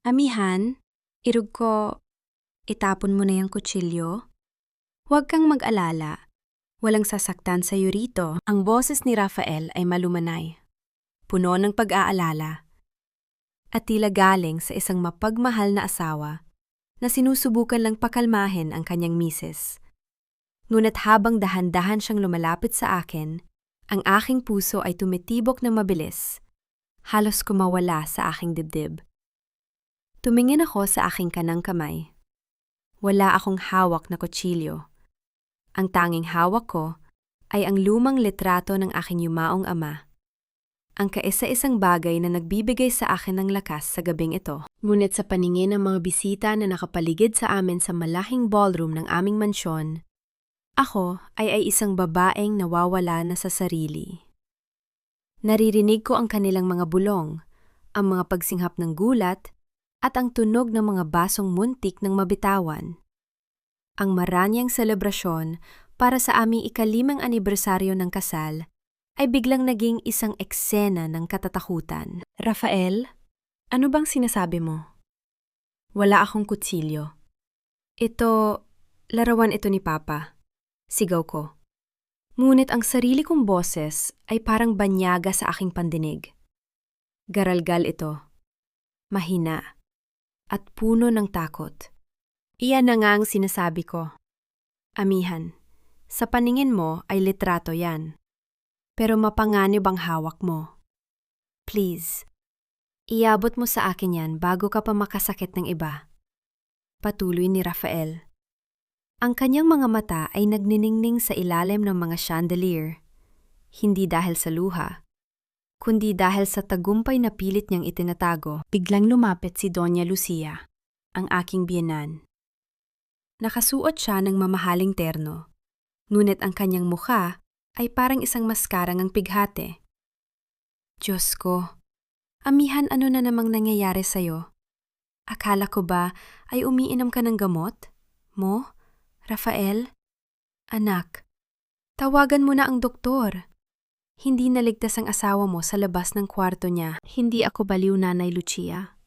Amihan, irog ko, itapon mo na yung kutsilyo? Huwag kang mag-alala. Walang sasaktan sa'yo rito. Ang boses ni Rafael ay malumanay, puno ng pag-aalala, at tila galing sa isang mapagmahal na asawa na sinusubukan lang pakalmahin ang kanyang misis. Ngunit habang dahan-dahan siyang lumalapit sa akin, ang aking puso ay tumitibok ng mabilis. Halos kumawala sa aking dibdib. Tumingin ako sa aking kanang kamay. Wala akong hawak na kutsilyo. Ang tanging hawak ko ay ang lumang litrato ng aking yumaong ama. Ang kaisa-isang bagay na nagbibigay sa akin ng lakas sa gabing ito. Ngunit sa paningin ng mga bisita na nakapaligid sa amin sa malahing ballroom ng aming mansyon, ako ay isang babaeng nawawala na sa sarili. Naririnig ko ang kanilang mga bulong, ang mga pagsinghap ng gulat, at ang tunog ng mga basong muntik ng mabitawan. Ang maranyang selebrasyon para sa aming ika-5 anibersaryo ng kasal ay biglang naging isang eksena ng katatakutan. Rafael, ano bang sinasabi mo? Wala akong kutsilyo. Larawan ito ni Papa. Sigaw ko. Ngunit ang sarili kong boses ay parang banyaga sa aking pandinig. Garalgal ito. Mahina. At puno ng takot. Iyan na nga ang sinasabi ko. Amihan, sa paningin mo ay litrato yan. Pero mapanganib ang hawak mo. Please, iabot mo sa akin yan bago ka pa makasakit ng iba. Patuloy ni Rafael. Ang kanyang mga mata ay nagniningning sa ilalim ng mga chandelier. Hindi dahil sa luha, kundi dahil sa tagumpay na pilit niyang itinatago. Biglang lumapit si Doña Lucia, ang aking biyenan. Nakasuot siya ng mamahaling terno, ngunit ang kanyang mukha ay parang isang maskarang ang pighate. Diyos ko, amihan, ano na namang nangyayari sa'yo? Akala ko ba ay umiinom ka ng gamot? Mo? Rafael? Anak, tawagan mo na ang doktor. Hindi naligtas ang asawa mo sa labas ng kwarto niya. Hindi ako baliw, Nanay Lucia.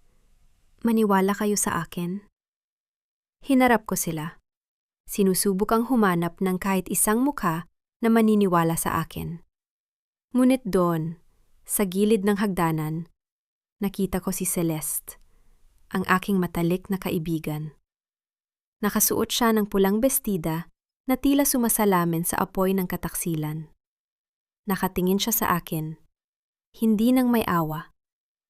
Maniwala kayo sa akin. Hinarap ko sila. Sinusubukang humanap ng kahit isang mukha na maniniwala sa akin. Ngunit doon, sa gilid ng hagdanan, nakita ko si Celeste, ang aking matalik na kaibigan. Nakasuot siya ng pulang bestida na tila sumasalamin sa apoy ng kataksilan. Nakatingin siya sa akin, hindi nang may awa,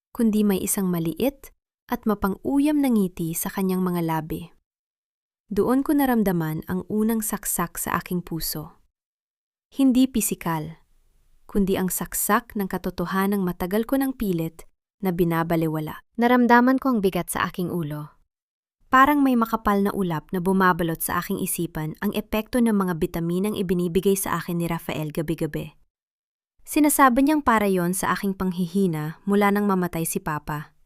kundi may isang maliit at mapang-uyam na ngiti sa kanyang mga labi. Doon ko naramdaman ang unang saksak sa aking puso. Hindi pisikal, kundi ang saksak ng katotohanang matagal ko ng pilit na binabalewala. Naramdaman ko ang bigat sa aking ulo. Parang may makapal na ulap na bumabalot sa aking isipan ang epekto ng mga bitaminang ibinibigay sa akin ni Rafael gabi-gabi. Sinasabi niyang para yon sa aking panghihina mula nang mamatay si Papa.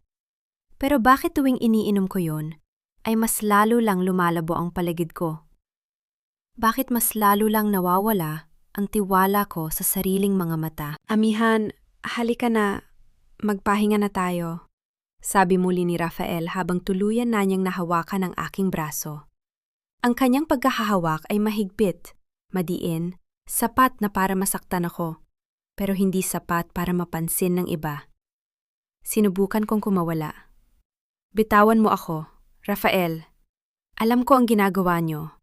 Pero bakit tuwing iniinom ko yon, ay mas lalo lang lumalabo ang paligid ko? Bakit mas lalo lang nawawala ang tiwala ko sa sariling mga mata? Amihan, halika na, magpahinga na tayo. Sabi muli ni Rafael habang tuluyan na niyang nahawakan ang aking braso. Ang kanyang pagkahahawak ay mahigpit, madiin, sapat na para masaktan ako, pero hindi sapat para mapansin ng iba. Sinubukan kong kumawala. Bitawan mo ako, Rafael. Alam ko ang ginagawa niyo.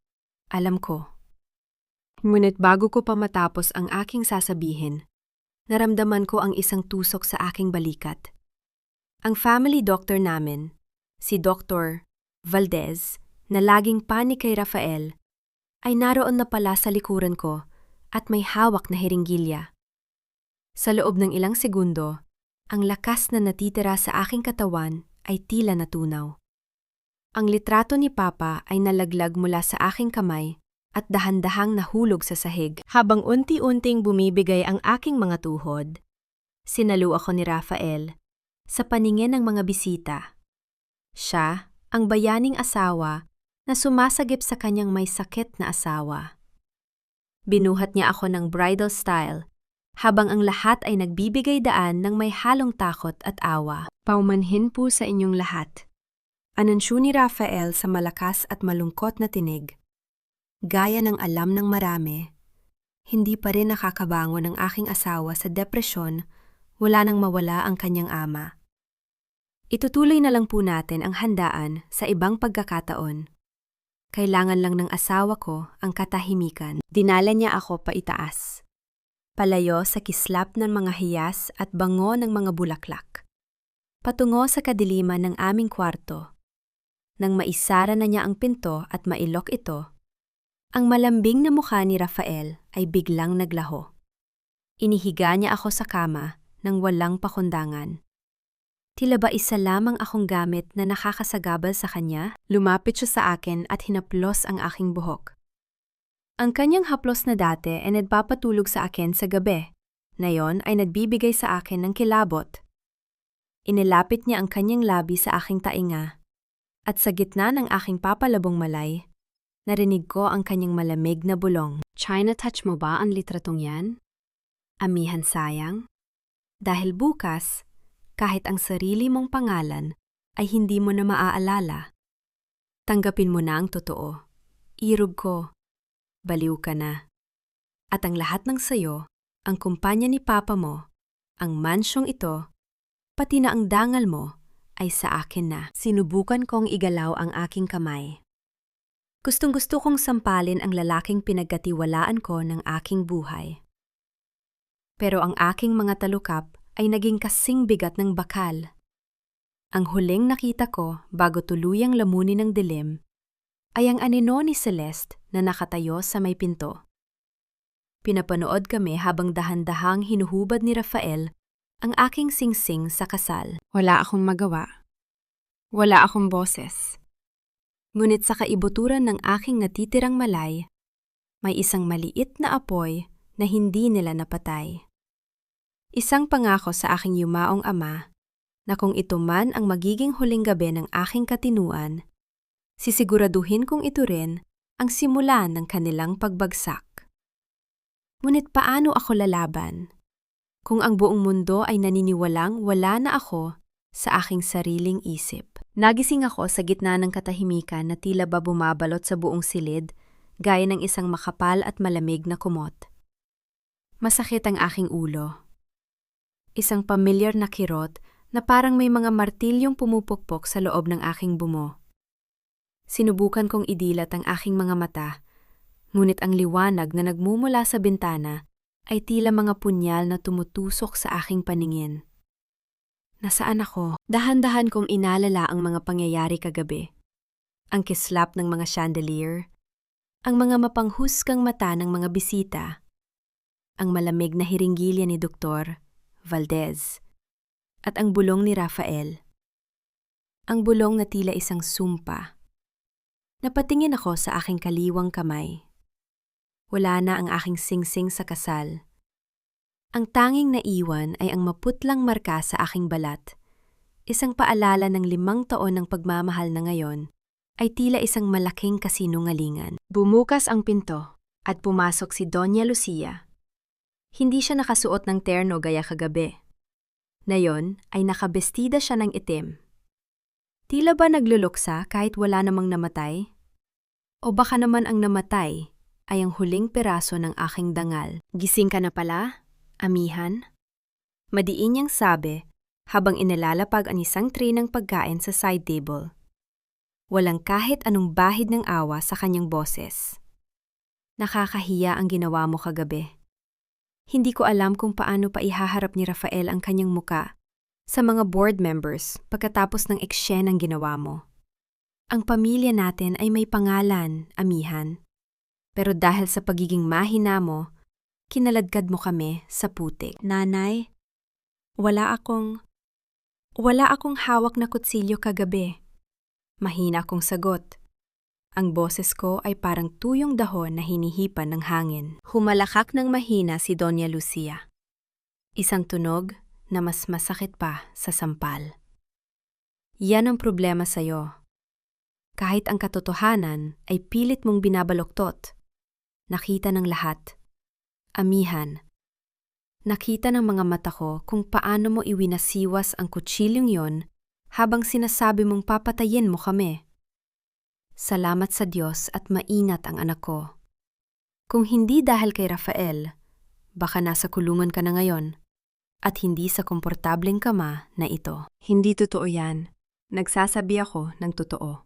Alam ko. Ngunit bago ko pa matapos ang aking sasabihin, naramdaman ko ang isang tusok sa aking balikat. Ang family doctor namin, si Dr. Valdez, na laging panik kay Rafael, ay naroon na pala sa likuran ko at may hawak na heringgilya. Sa loob ng ilang segundo, ang lakas na natitira sa aking katawan ay tila natunaw. Ang litrato ni Papa ay nalaglag mula sa aking kamay at dahan-dahang nahulog sa sahig. Habang unti-unting bumibigay ang aking mga tuhod, sinalo ako ni Rafael sa paningin ng mga bisita. Siya, ang bayaning asawa na sumasagip sa kanyang may sakit na asawa. Binuhat niya ako ng bridal style, habang ang lahat ay nagbibigay daan ng may halong takot at awa. Paumanhin po sa inyong lahat. Anansyo ni Rafael sa malakas at malungkot na tinig. Gaya ng alam ng marami, hindi pa rin nakakabangon ang aking asawa sa depresyon, wala nang mawala ang kanyang ama. Itutuloy na lang po natin ang handaan sa ibang pagkakataon. Kailangan lang ng asawa ko ang katahimikan. Dinala niya ako paitaas. Palayo sa kislap ng mga hiyas at bango ng mga bulaklak. Patungo sa kadiliman ng aming kwarto. Nang maisara na niya ang pinto at mailok ito, ang malambing na mukha ni Rafael ay biglang naglaho. Inihiga niya ako sa kama nang walang pakundangan. Tila ba isa lamang akong gamit na nakakasagabal sa kanya? Lumapit siya sa akin at hinaplos ang aking buhok. Ang kanyang haplos na dati ay nagpapatulog sa akin sa gabi. Ngayon ay nagbibigay sa akin ng kilabot. Inilapit niya ang kanyang labi sa aking tainga. At sa gitna ng aking papalabong malay, narinig ko ang kanyang malamig na bulong. China touch mo ba ang litratong yan? Amihan sayang? Dahil bukas, kahit ang sarili mong pangalan ay hindi mo na maaalala. Tanggapin mo na ang totoo. Irog ko. Baliw ka na. At ang lahat ng sayo, ang kumpanya ni Papa mo, ang mansyong ito, pati na ang dangal mo, ay sa akin na. Sinubukan kong igalaw ang aking kamay. Gustong-gusto kong sampalin ang lalaking pinagkatiwalaan ko ng aking buhay. Pero ang aking mga talukap ay naging kasing bigat ng bakal. Ang huling nakita ko bago tuluyang lamunin ng dilim ay ang anino ni Celeste na nakatayo sa may pinto. Pinapanood kami habang dahan-dahang hinuhubad ni Rafael ang aking singsing sa kasal. Wala akong magawa. Wala akong boses. Ngunit sa kaibuturan ng aking natitirang malay, may isang maliit na apoy na hindi nila napatay. Isang pangako sa aking yumaong ama na kung ito man ang magiging huling gabi ng aking katinuan, sisiguraduhin kong ito rin ang simula ng kanilang pagbagsak. Ngunit paano ako lalaban? Kung ang buong mundo ay naniniwalang wala na ako sa aking sariling isip. Nagising ako sa gitna ng katahimikan na tila ba bumabalot sa buong silid, gaya ng isang makapal at malamig na kumot. Masakit ang aking ulo. Isang pamilyar na kirot na parang may mga martilyong pumupukpok sa loob ng aking bumo. Sinubukan kong idilat ang aking mga mata, ngunit ang liwanag na nagmumula sa bintana ay tila mga punyal na tumutusok sa aking paningin. Nasaan ako? Dahan-dahan kong inalala ang mga pangyayari kagabi. Ang kislap ng mga chandelier, ang mga mapanghusgang mata ng mga bisita, ang malamig na hiringgilya ni Dr. Valdez, at ang bulong ni Rafael. Ang bulong na tila isang sumpa. Napatingin ako sa aking kaliwang kamay. Wala na ang aking singsing sa kasal. Ang tanging naiwan ay ang maputlang marka sa aking balat. Isang paalala ng 5 taon ng pagmamahal na ngayon ay tila isang malaking kasinungalingan. Bumukas ang pinto at pumasok si Doña Lucia. Hindi siya nakasuot ng terno gaya kagabi. Ngayon ay nakabestida siya ng itim. Tila ba nagluluksa kahit wala namang namatay? O baka naman ang namatay ay ang huling peraso ng aking dangal. Gising ka na pala, amihan? Madiin niyang sabi habang inilalapag ang isang tray ng pagkain sa side table. Walang kahit anong bahid ng awa sa kanyang boses. Nakakahiya ang ginawa mo kagabi. Hindi ko alam kung paano pa ihaharap ni Rafael ang kanyang muka sa mga board members pagkatapos ng eksyenang ginawa mo. Ang pamilya natin ay may pangalan, amihan. Pero dahil sa pagiging mahina mo, kinaladkad mo kami sa putik. Nanay, wala akong hawak na kutsilyo kagabi. Mahina akong sagot. Ang boses ko ay parang tuyong dahon na hinihipan ng hangin. Humalakak ng mahina si Doña Lucia. Isang tunog na mas masakit pa sa sampal. Yan ang problema sa'yo. Kahit ang katotohanan ay pilit mong binabaluktot. Nakita ng lahat. Amihan. Nakita ng mga mata ko kung paano mo iwinasiwas ang kutsilyong yon habang sinasabi mong papatayin mo kami. Salamat sa Diyos at maingat ang anak ko. Kung hindi dahil kay Rafael, baka nasa kulungan ka na ngayon at hindi sa komportableng kama na ito. Hindi totoo yan. Nagsasabi ako ng totoo.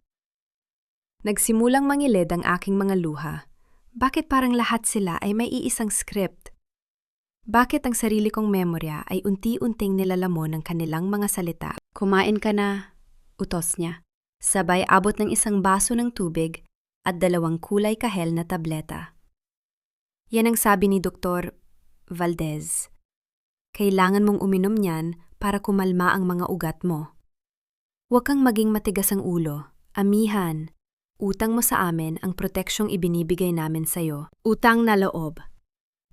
Nagsimulang mangilid ang aking mga luha. Bakit parang lahat sila ay may iisang script? Bakit ang sarili kong memorya ay unti-unting nilalamon ng kanilang mga salita? Kumain ka na, utos niya. Sabay abot ng isang baso ng tubig at 2 kulay kahel na tableta. Yan ang sabi ni Dr. Valdez. Kailangan mong uminom niyan para kumalma ang mga ugat mo. Huwag kang maging matigas ang ulo. Amihan, utang mo sa amin ang proteksyong ibinibigay namin sa'yo. Utang na loob.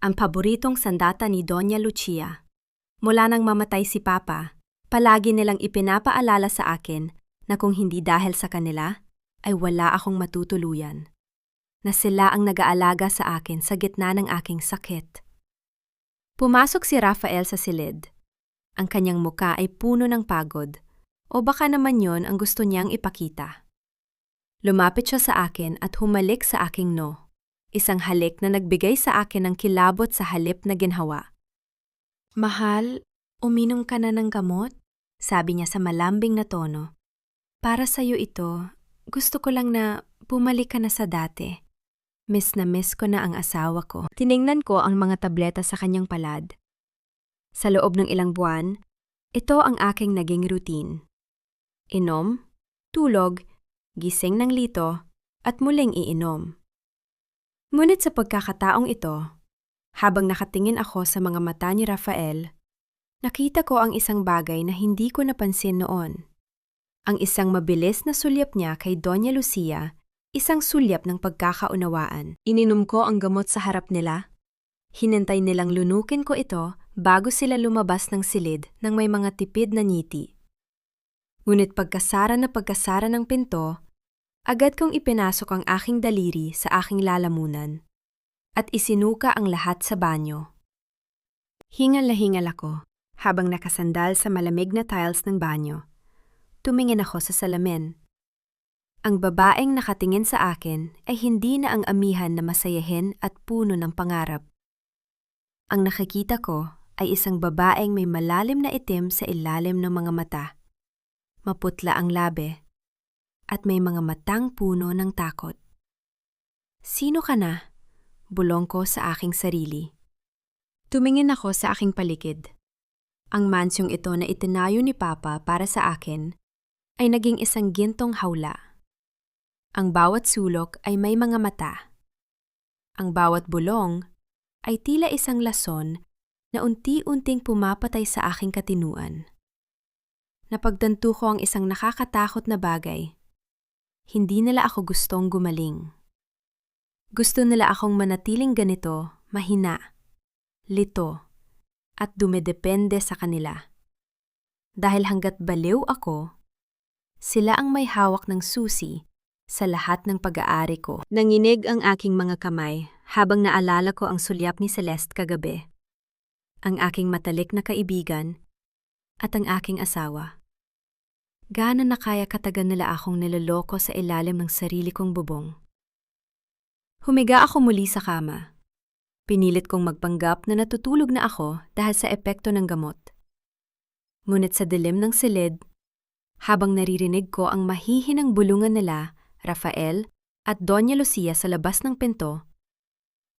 Ang paboritong sandata ni Doña Lucia. Mula nang mamatay si Papa, palagi nilang ipinapaalala sa akin na kung hindi dahil sa kanila, ay wala akong matutuluyan. Na sila ang nag-aalaga sa akin sa gitna ng aking sakit. Pumasok si Rafael sa silid. Ang kanyang muka ay puno ng pagod, o baka naman yon ang gusto niyang ipakita. Lumapit siya sa akin at humalik sa aking no. Isang halik na nagbigay sa akin ng kilabot sa halip na ginhawa. Mahal, uminom ka na ng gamot? Sabi niya sa malambing na tono. Para sa'yo ito, gusto ko lang na bumalik ka na sa dati. Miss na miss ko na ang asawa ko. Tiningnan ko ang mga tableta sa kanyang palad. Sa loob ng ilang buwan, ito ang aking naging routine. Inom, tulog, gising ng lito, at muling iinom. Ngunit sa pagkakataong ito, habang nakatingin ako sa mga mata ni Rafael, nakita ko ang isang bagay na hindi ko napansin noon. Ang isang mabilis na sulyap niya kay Doña Lucia, isang sulyap ng pagkakaunawaan. Ininom ko ang gamot sa harap nila. Hinintay nilang lunukin ko ito bago sila lumabas ng silid nang may mga tipid na ngiti. Ngunit pagkasara ng pinto, agad kong ipinasok ang aking daliri sa aking lalamunan at isinuka ang lahat sa banyo. Hingal na hingal ako habang nakasandal sa malamig na tiles ng banyo. Tumingin ako sa salamin. Ang babaeng nakatingin sa akin ay hindi na ang amihan na masayahin at puno ng pangarap. Ang nakikita ko ay isang babaeng may malalim na itim sa ilalim ng mga mata. Maputla ang labi. At may mga matang puno ng takot. Sino ka na? Bulong ko sa aking sarili. Tumingin ako sa aking paligid. Ang mansyong ito na itinayo ni Papa para sa akin ay naging isang gintong hawla. Ang bawat sulok ay may mga mata. Ang bawat bulong ay tila isang lason na unti-unting pumapatay sa aking katinuan. Napagtanto ko ang isang nakakatakot na bagay. Hindi nila ako gustong gumaling. Gusto nila akong manatiling ganito, mahina, lito, at dumedepende sa kanila. Dahil hanggat baliw ako, sila ang may hawak ng susi sa lahat ng pag-aari ko. Nanginig ang aking mga kamay habang naalala ko ang sulyap ni Celeste kagabi, ang aking matalik na kaibigan, at ang aking asawa. Gaano na kaya katagan nila akong niloloko sa ilalim ng sarili kong bubong. Humiga ako muli sa kama. Pinilit kong magpanggap na natutulog na ako dahil sa epekto ng gamot. Ngunit sa dilim ng silid, habang naririnig ko ang mahihinang bulungan nila, Rafael at Doña Lucia sa labas ng pinto,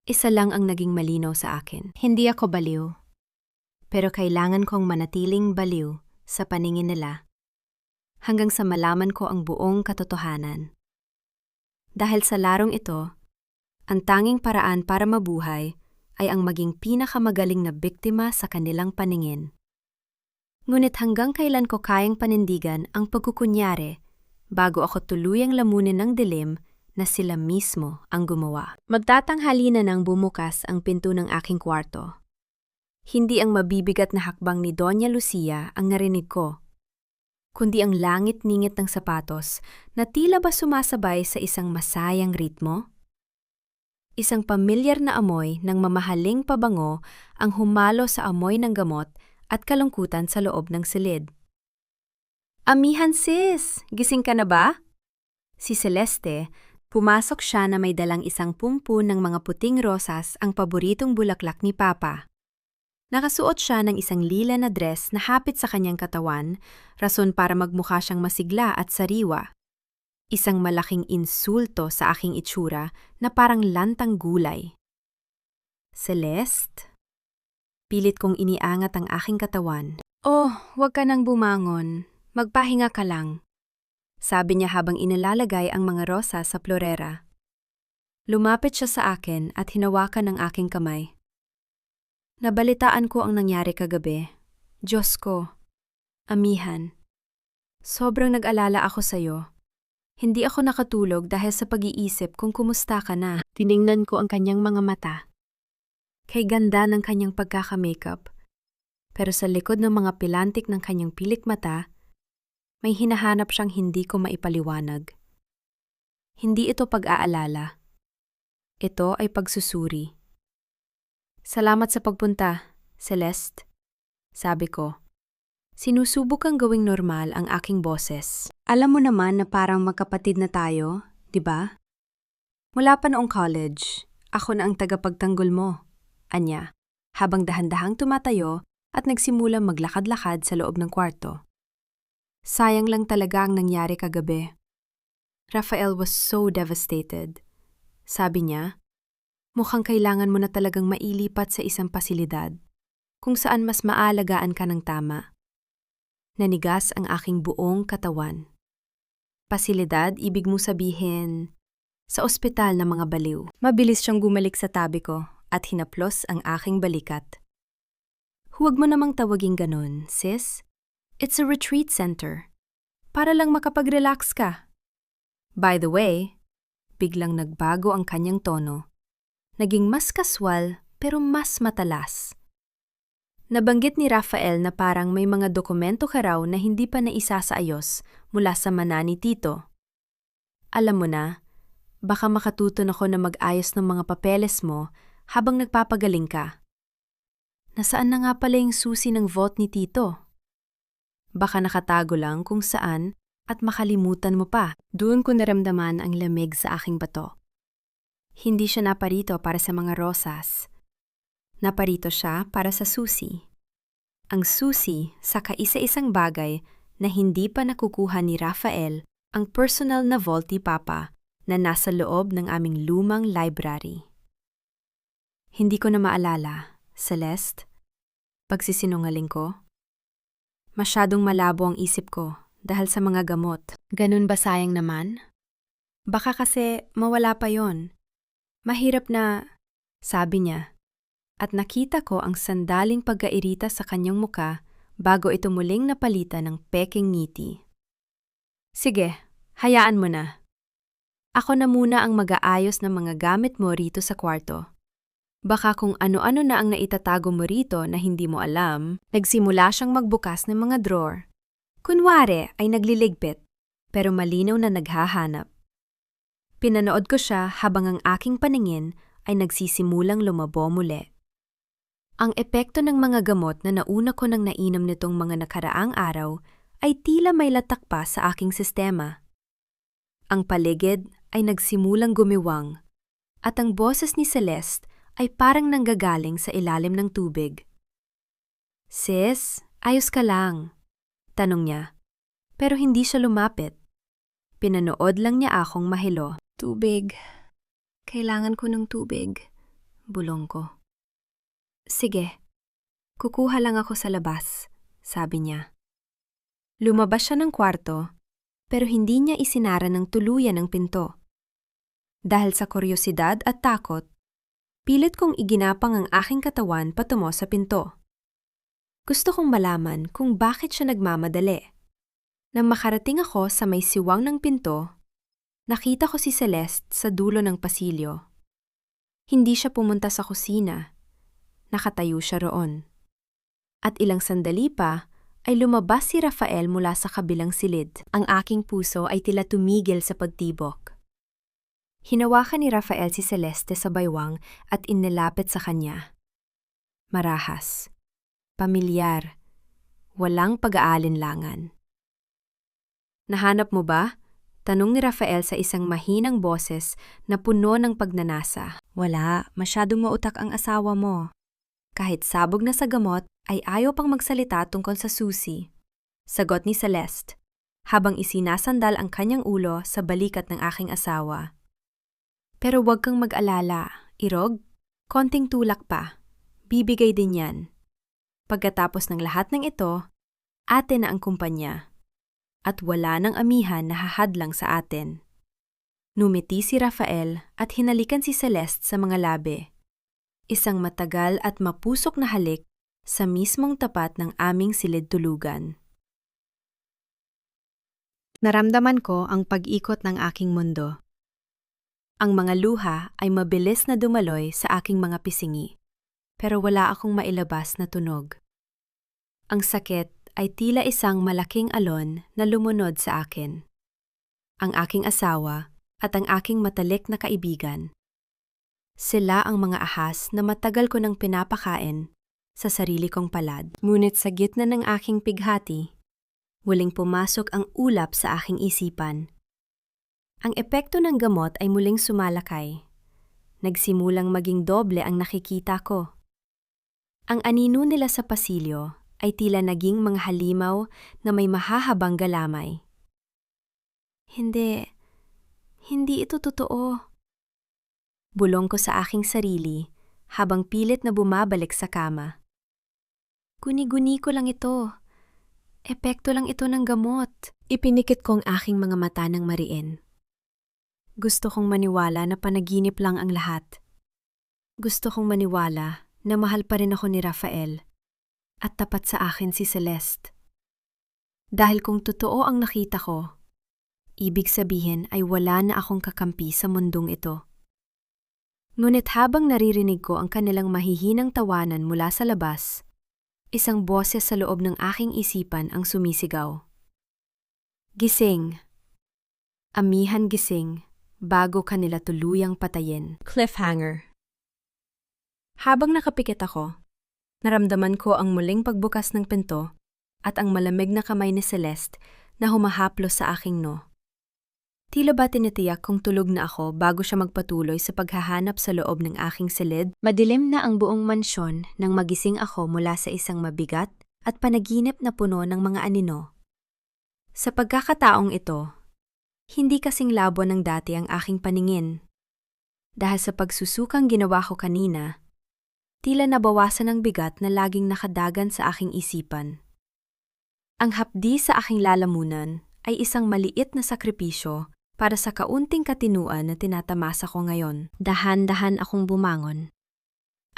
isa lang ang naging malinaw sa akin. Hindi ako baliw, pero kailangan kong manatiling baliw sa paningin nila. Hanggang sa malaman ko ang buong katotohanan. Dahil sa larong ito, ang tanging paraan para mabuhay ay ang maging pinakamagaling na biktima sa kanilang paningin. Ngunit hanggang kailan ko kayang panindigan ang pagkukunyari bago ako tuluyang lamunin ng dilim na sila mismo ang gumawa. Magtatanghali na nang bumukas ang pinto ng aking kwarto. Hindi ang mabibigat na hakbang ni Doña Lucia ang narinig ko, kundi ang langit-ningit ng sapatos na tila ba sumasabay sa isang masayang ritmo? Isang pamilyar na amoy ng mamahaling pabango ang humalo sa amoy ng gamot at kalungkutan sa loob ng silid. Amihan sis, gising ka na ba? Si Celeste, pumasok siya na may dalang isang pumpun ng mga puting rosas, ang paboritong bulaklak ni Papa. Nakasuot siya ng isang lila na dress na hapit sa kanyang katawan, rason para magmukha siyang masigla at sariwa. Isang malaking insulto sa aking itsura na parang lantang gulay. Celeste? Pilit kong iniangat ang aking katawan. Oh, huwag ka nang bumangon. Magpahinga ka lang. Sabi niya habang inalalagay ang mga rosas sa florera. Lumapit siya sa akin at hinawakan ang aking kamay. Nabalitaan ko ang nangyari kagabi. Diyos ko, amihan. Sobrang nag-alala ako sa'yo. Hindi ako nakatulog dahil sa pag-iisip kung kumusta ka na. Tiningnan ko ang kanyang mga mata. Kay ganda ng kanyang pagkaka-makeup. Pero sa likod ng mga pilantik ng kanyang pilik mata, may hinahanap siyang hindi ko maipaliwanag. Hindi ito pag-aalala. Ito ay pagsusuri. Salamat sa pagpunta, Celeste. Sabi ko. Sinusubok kang gawing normal ang aking boses. Alam mo naman na parang magkapatid na tayo, di ba? Mula pa noong college, ako na ang tagapagtanggol mo. Anya, habang dahan-dahang tumatayo at nagsimulang maglakad-lakad sa loob ng kwarto. Sayang lang talaga ang nangyari kagabi. Rafael was so devastated. Sabi niya, mukhang kailangan mo na talagang mailipat sa isang pasilidad, kung saan mas maalagaan ka ng tama. Nanigas ang aking buong katawan. Pasilidad, ibig mo sabihin, sa ospital ng mga baliw. Mabilis siyang gumalik sa tabi ko at hinaplos ang aking balikat. Huwag mo namang tawaging ganun, sis. It's a retreat center. Para lang makapag-relax ka. By the way, biglang nagbago ang kanyang tono. Naging mas kaswal pero mas matalas. Nabanggit ni Rafael na parang may mga dokumento ka raw na hindi pa naisasaayos mula sa mana ni Tito. Alam mo na, baka makatuton ako na mag-ayos ng mga papeles mo habang nagpapagaling ka. Nasaan na nga pala yung susi ng vault ni Tito? Baka nakatago lang kung saan at makalimutan mo pa. Doon ko naramdaman ang lamig sa aking bato. Hindi siya naparito para sa mga rosas. Naparito siya para sa susi. Ang susi sa kaisa-isang bagay na hindi pa nakukuha ni Rafael, ang personal na vault ni Papa na nasa loob ng aming lumang library. Hindi ko na maalala, Celeste. Pagsisinungaling ko? Masyadong malabo ang isip ko dahil sa mga gamot. Ganun ba sayang naman? Baka kasi mawala pa yon. Mahirap na, sabi niya. At nakita ko ang sandaling pagkairita sa kanyang muka bago ito muling napalitan ng peking ngiti. Sige, hayaan mo na. Ako na muna ang mag-aayos ng mga gamit mo rito sa kwarto. Baka kung ano-ano na ang naitatago mo rito na hindi mo alam, nagsimula siyang magbukas ng mga drawer. Kunwari ay nagliligpit, pero malinaw na naghahanap. Pinanood ko siya habang ang aking paningin ay nagsisimulang lumabo muli. Ang epekto ng mga gamot na nauna ko nang nainom nitong mga nakaraang araw ay tila may latak pa sa aking sistema. Ang paligid ay nagsimulang gumiwang at ang boses ni Celeste ay parang nanggagaling sa ilalim ng tubig. Sis, ayos ka lang? Tanong niya, pero hindi siya lumapit. Pinanood lang niya akong mahilo. Tubig. Kailangan ko ng tubig. Bulong ko. Sige, kukuha lang ako sa labas, sabi niya. Lumabas siya ng kwarto, pero hindi niya isinara ng tuluyan ang pinto. Dahil sa kuryosidad at takot, pilit kong iginapang ang aking katawan patungo sa pinto. Gusto kong malaman kung bakit siya nagmamadali. Nang makarating ako sa may siwang ng pinto, nakita ko si Celeste sa dulo ng pasilyo. Hindi siya pumunta sa kusina. Nakatayo siya roon. At ilang sandali pa ay lumabas si Rafael mula sa kabilang silid. Ang aking puso ay tila tumigil sa pagtibok. Hinawakan ni Rafael si Celeste sa baywang at inilapit sa kanya. Marahas, pamilyar, walang pag-aalinlangan. Nahanap mo ba? Tanong ni Rafael sa isang mahinang boses na puno ng pagnanasa. Wala, masyadong mautak ang asawa mo. Kahit sabog na sa gamot, ay ayaw pang magsalita tungkol sa susi. Sagot ni Celeste, habang isinasandal ang kanyang ulo sa balikat ng aking asawa. Pero huwag kang mag-alala, Irog. Konting tulak pa. Bibigay din yan. Pagkatapos ng lahat ng ito, atin na ang kumpanya. At wala nang amihan na hahadlang sa atin. Numiti si Rafael at hinalikan si Celeste sa mga labi. Isang matagal at mapusok na halik sa mismong tapat ng aming silid-tulugan. Naramdaman ko ang pag-ikot ng aking mundo. Ang mga luha ay mabilis na dumaloy sa aking mga pisingi, pero wala akong mailabas na tunog. Ang sakit ay tila isang malaking alon na lumunod sa akin. Ang aking asawa at ang aking matalik na kaibigan. Sila ang mga ahas na matagal ko nang pinapakain sa sarili kong palad. Ngunit sa gitna ng aking pighati, muling pumasok ang ulap sa aking isipan. Ang epekto ng gamot ay muling sumalakay. Nagsimulang maging doble ang nakikita ko. Ang anino nila sa pasilyo ay tila naging mga halimaw na may mahahabang galamay. Hindi ito totoo. Bulong ko sa aking sarili habang pilit na bumabalik sa kama. Guni-guni ko lang ito. Epekto lang ito ng gamot. Ipinikit ko ang aking mga mata ng mariin. Gusto kong maniwala na panaginip lang ang lahat. Gusto kong maniwala na mahal pa rin ako ni Rafael at tapat sa akin si Celeste. Dahil kung totoo ang nakita ko, ibig sabihin ay wala na akong kakampi sa mundong ito. Ngunit habang naririnig ko ang kanilang mahihinang tawanan mula sa labas, isang boses sa loob ng aking isipan ang sumisigaw. Gising! Amihan gising! Bago kanila tuluyang patayin. Cliffhanger. Habang nakapikit ako, naramdaman ko ang muling pagbukas ng pinto at ang malamig na kamay ni Celeste na humahaplos sa aking no. Tila ba tinitiyak kung tulog na ako bago siya magpatuloy sa paghahanap sa loob ng aking silid? Madilim na ang buong mansyon nang magising ako mula sa isang mabigat at panaginip na puno ng mga anino. Sa pagkakataong ito, hindi kasing labo ng dati ang aking paningin. Dahil sa pagsusukang ginawa ko kanina, tila nabawasan ang bigat na laging nakadagan sa aking isipan. Ang hapdi sa aking lalamunan ay isang maliit na sakripisyo para sa kaunting katinuan na tinatamasa ko ngayon. Dahan-dahan akong bumangon.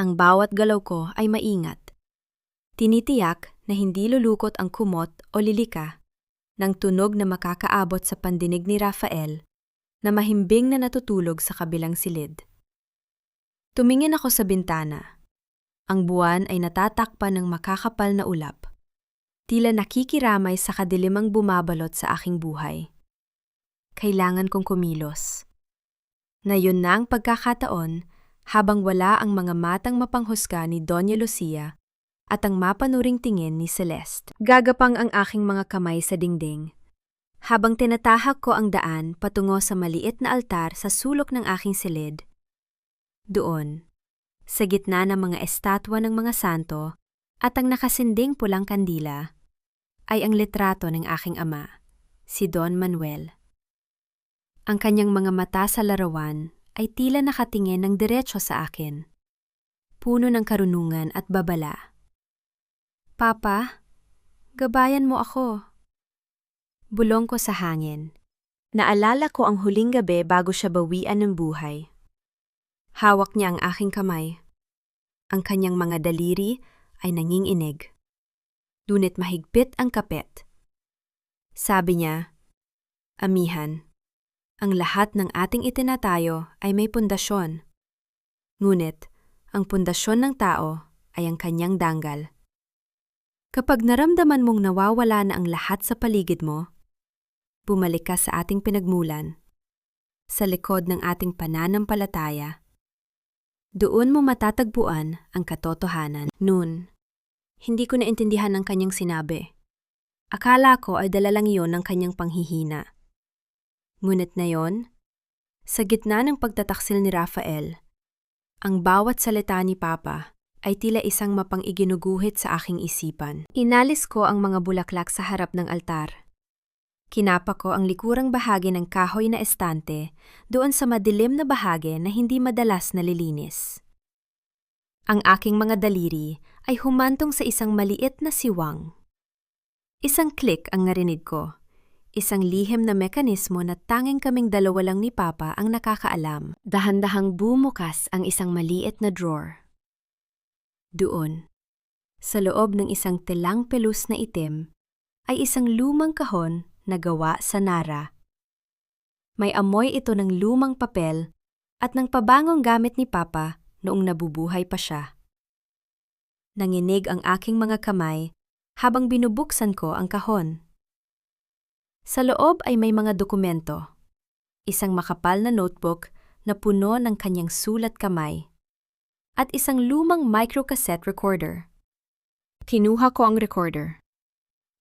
Ang bawat galaw ko ay maingat. Tinitiyak na hindi lulukot ang kumot o lilika ng tunog na makakaabot sa pandinig ni Rafael na mahimbing na natutulog sa kabilang silid. Tumingin ako sa bintana. Ang buwan ay natatakpan ng makakapal na ulap. Tila nakikiramay sa kadilimang bumabalot sa aking buhay. Kailangan kong kumilos. Na yun na ang pagkakataon habang wala ang mga matang mapanghusga ni Doña Lucia at ang mapanuring tingin ni Celeste. Gagapang ang aking mga kamay sa dingding, habang tinatahak ko ang daan patungo sa maliit na altar sa sulok ng aking silid. Doon, sa gitna ng mga estatwa ng mga santo at ang nakasinding pulang kandila, ay ang litrato ng aking ama, si Don Manuel. Ang kanyang mga mata sa larawan ay tila nakatingin ng diretso sa akin, puno ng karunungan at babala. Papa, gabayan mo ako. Bulong ko sa hangin. Naalala ko ang huling gabi bago siya bawian ng buhay. Hawak niya ang aking kamay. Ang kanyang mga daliri ay nanginginig. Dunit mahigpit ang kapit. Sabi niya, Amihan, ang lahat ng ating itinatayo ay may pundasyon. Ngunit, ang pundasyon ng tao ay ang kanyang danggal. Kapag naramdaman mong nawawala na ang lahat sa paligid mo, bumalik ka sa ating pinagmulan, sa likod ng ating pananampalataya. Doon mo matatagpuan ang katotohanan. Noon, hindi ko naintindihan ang kanyang sinabi. Akala ko ay dala lang iyon ng kanyang panghihina. Ngunit ngayon, sa gitna ng pagtataksil ni Rafael, ang bawat salita ni Papa ay tila isang mapang-iginuguhit sa aking isipan. Inalis ko ang mga bulaklak sa harap ng altar. Kinapa ko ang likurang bahagi ng kahoy na estante doon sa madilim na bahagi na hindi madalas nalilinis. Ang aking mga daliri ay humantong sa isang maliit na siwang. Isang click ang narinig ko, isang lihim na mekanismo na tanging kaming dalawa lang ni Papa ang nakakaalam. Dahan-dahang bumukas ang isang maliit na drawer. Doon, sa loob ng isang telang pelus na itim, ay isang lumang kahon na gawa sa nara. May amoy ito ng lumang papel at ng pabangong gamit ni Papa noong nabubuhay pa siya. Nanginig ang aking mga kamay habang binubuksan ko ang kahon. Sa loob ay may mga dokumento, isang makapal na notebook na puno ng kanyang sulat kamay, at isang lumang microcassette recorder. Kinuha ko ang recorder.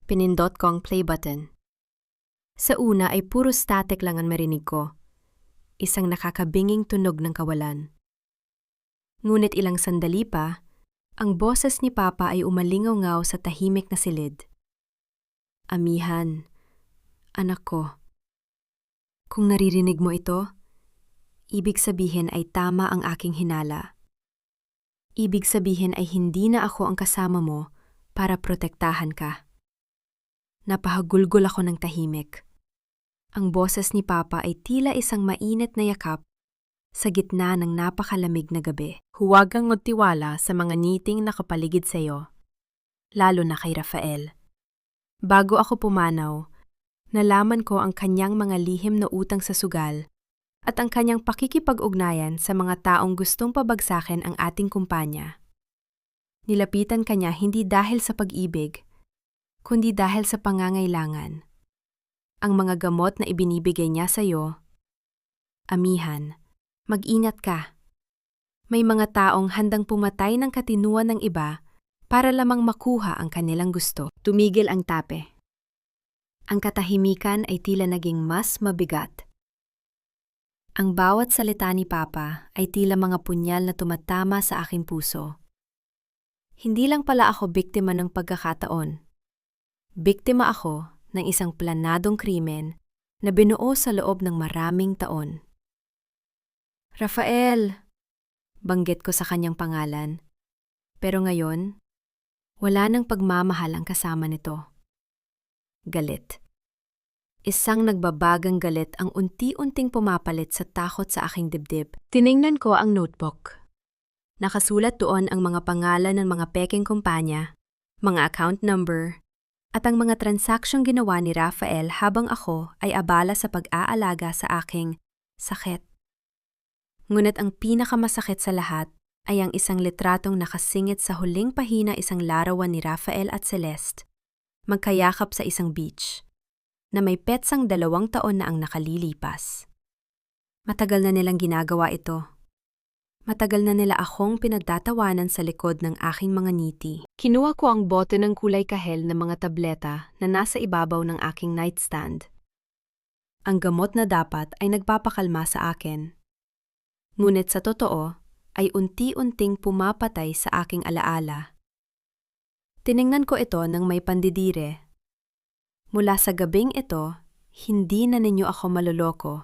Pinindot ko ang play button. Sa una ay puro static lang ang marinig ko, isang nakakabinging tunog ng kawalan. Ngunit ilang sandali pa, ang boses ni Papa ay umalingaw-ngaw sa tahimik na silid. Amihan, anak ko, kung naririnig mo ito, ibig sabihin ay tama ang aking hinala. Ibig sabihin ay hindi na ako ang kasama mo para protektahan ka. Napahagulgol ako ng tahimik. Ang boses ni Papa ay tila isang mainit na yakap sa gitna ng napakalamig na gabi. Huwag kang magtiwala sa mga ngiting nakapaligid sa iyo, lalo na kay Rafael. Bago ako pumanaw, nalaman ko ang kanyang mga lihim na utang sa sugal at ang kanyang pakikipag-ugnayan sa mga taong gustong pabagsakin ang ating kumpanya. Nilapitan kanya hindi dahil sa pag-ibig, kundi dahil sa pangangailangan. Ang mga gamot na ibinibigay niya sa iyo, amihan, mag-ingat ka. May mga taong handang pumatay ng katinuan ng iba para lamang makuha ang kanilang gusto. Tumigil ang tape. Ang katahimikan ay tila naging mas mabigat. Ang bawat salita ni Papa ay tila mga punyal na tumatama sa aking puso. Hindi lang pala ako biktima ng pagkakataon. Biktima ako ng isang planadong krimen na binuo sa loob ng maraming taon. Rafael! Banggit ko sa kanyang pangalan. Pero ngayon, wala nang pagmamahal ang kasama nito. Galit. Isang nagbabagang galit ang unti-unting pumapalit sa takot sa aking dibdib. Tiningnan ko ang notebook. Nakasulat doon ang mga pangalan ng mga peking kumpanya, mga account number, at ang mga transaksyong ginawa ni Rafael habang ako ay abala sa pag-aalaga sa aking sakit. Ngunit ang pinakamasakit sa lahat ay ang isang litratong nakasingit sa huling pahina isang larawan ni Rafael at Celeste, magkayakap sa isang beach, na may petsang 2 taon na ang nakalilipas. Matagal na nilang ginagawa ito. Matagal na nila akong pinagtatawanan sa likod ng aking mga ngiti. Kinuha ko ang bote ng kulay kahel na mga tableta na nasa ibabaw ng aking nightstand. Ang gamot na dapat ay nagpapakalma sa akin. Ngunit sa totoo, ay unti-unting pumapatay sa aking alaala. Tiningnan ko ito ng may pandidire. Mula sa gabing ito, hindi na ninyo ako maloloko.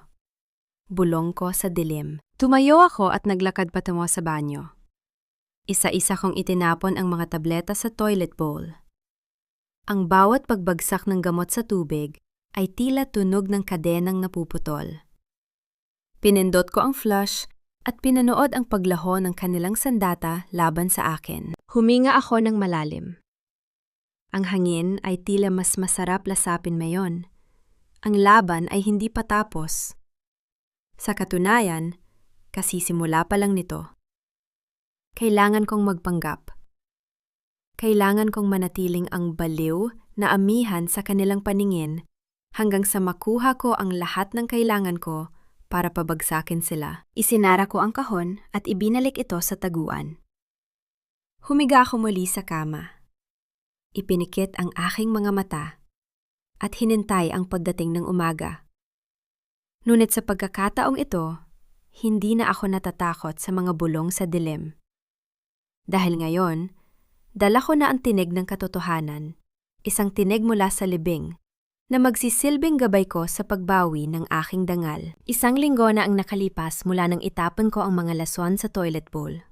Bulong ko sa dilim. Tumayo ako at naglakad patungo sa banyo. Isa-isa kong itinapon ang mga tableta sa toilet bowl. Ang bawat pagbagsak ng gamot sa tubig ay tila tunog ng kadenang napuputol. Pinindot ko ang flush at pinanood ang paglaho ng kanilang sandata laban sa akin. Huminga ako ng malalim. Ang hangin ay tila mas masarap lasapin mayon. Ang laban ay hindi pa tapos. Sa katunayan, kasisimula pa lang nito. Kailangan kong magpanggap. Kailangan kong manatiling ang baliw na amihan sa kanilang paningin hanggang sa makuha ko ang lahat ng kailangan ko para pabagsakin sila. Isinara ko ang kahon at ibinalik ito sa taguan. Humiga ako muli sa kama. Ipinikit ang aking mga mata at hinintay ang pagdating ng umaga. Ngunit sa pagkakataong ito, hindi na ako natatakot sa mga bulong sa dilim. Dahil ngayon, dala ko na ang tinig ng katotohanan, isang tinig mula sa libing, na magsisilbing gabay ko sa pagbawi ng aking dangal. Isang linggo na ang nakalipas mula nang itapon ko ang mga lason sa toilet bowl.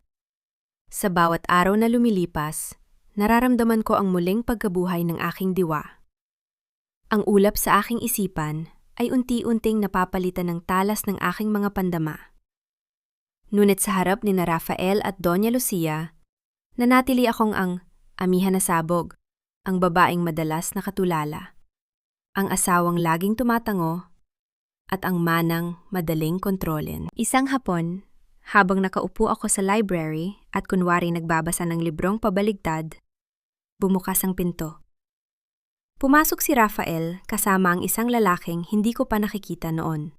Sa bawat araw na lumilipas, nararamdaman ko ang muling pagkabuhay ng aking diwa. Ang ulap sa aking isipan ay unti-unting napapalitan ng talas ng aking mga pandama. Ngunit sa harap ni na Rafael at Doña Lucia, nanatili akong ang amihan na sabog, ang babaeng madalas nakatulala, ang asawang laging tumatango, at ang manang madaling kontrolin. Isang hapon, habang nakaupo ako sa library at kunwari nagbabasa ng librong pabaligtad, bumukas ang pinto. Pumasok si Rafael kasama ang isang lalaking hindi ko pa nakikita noon.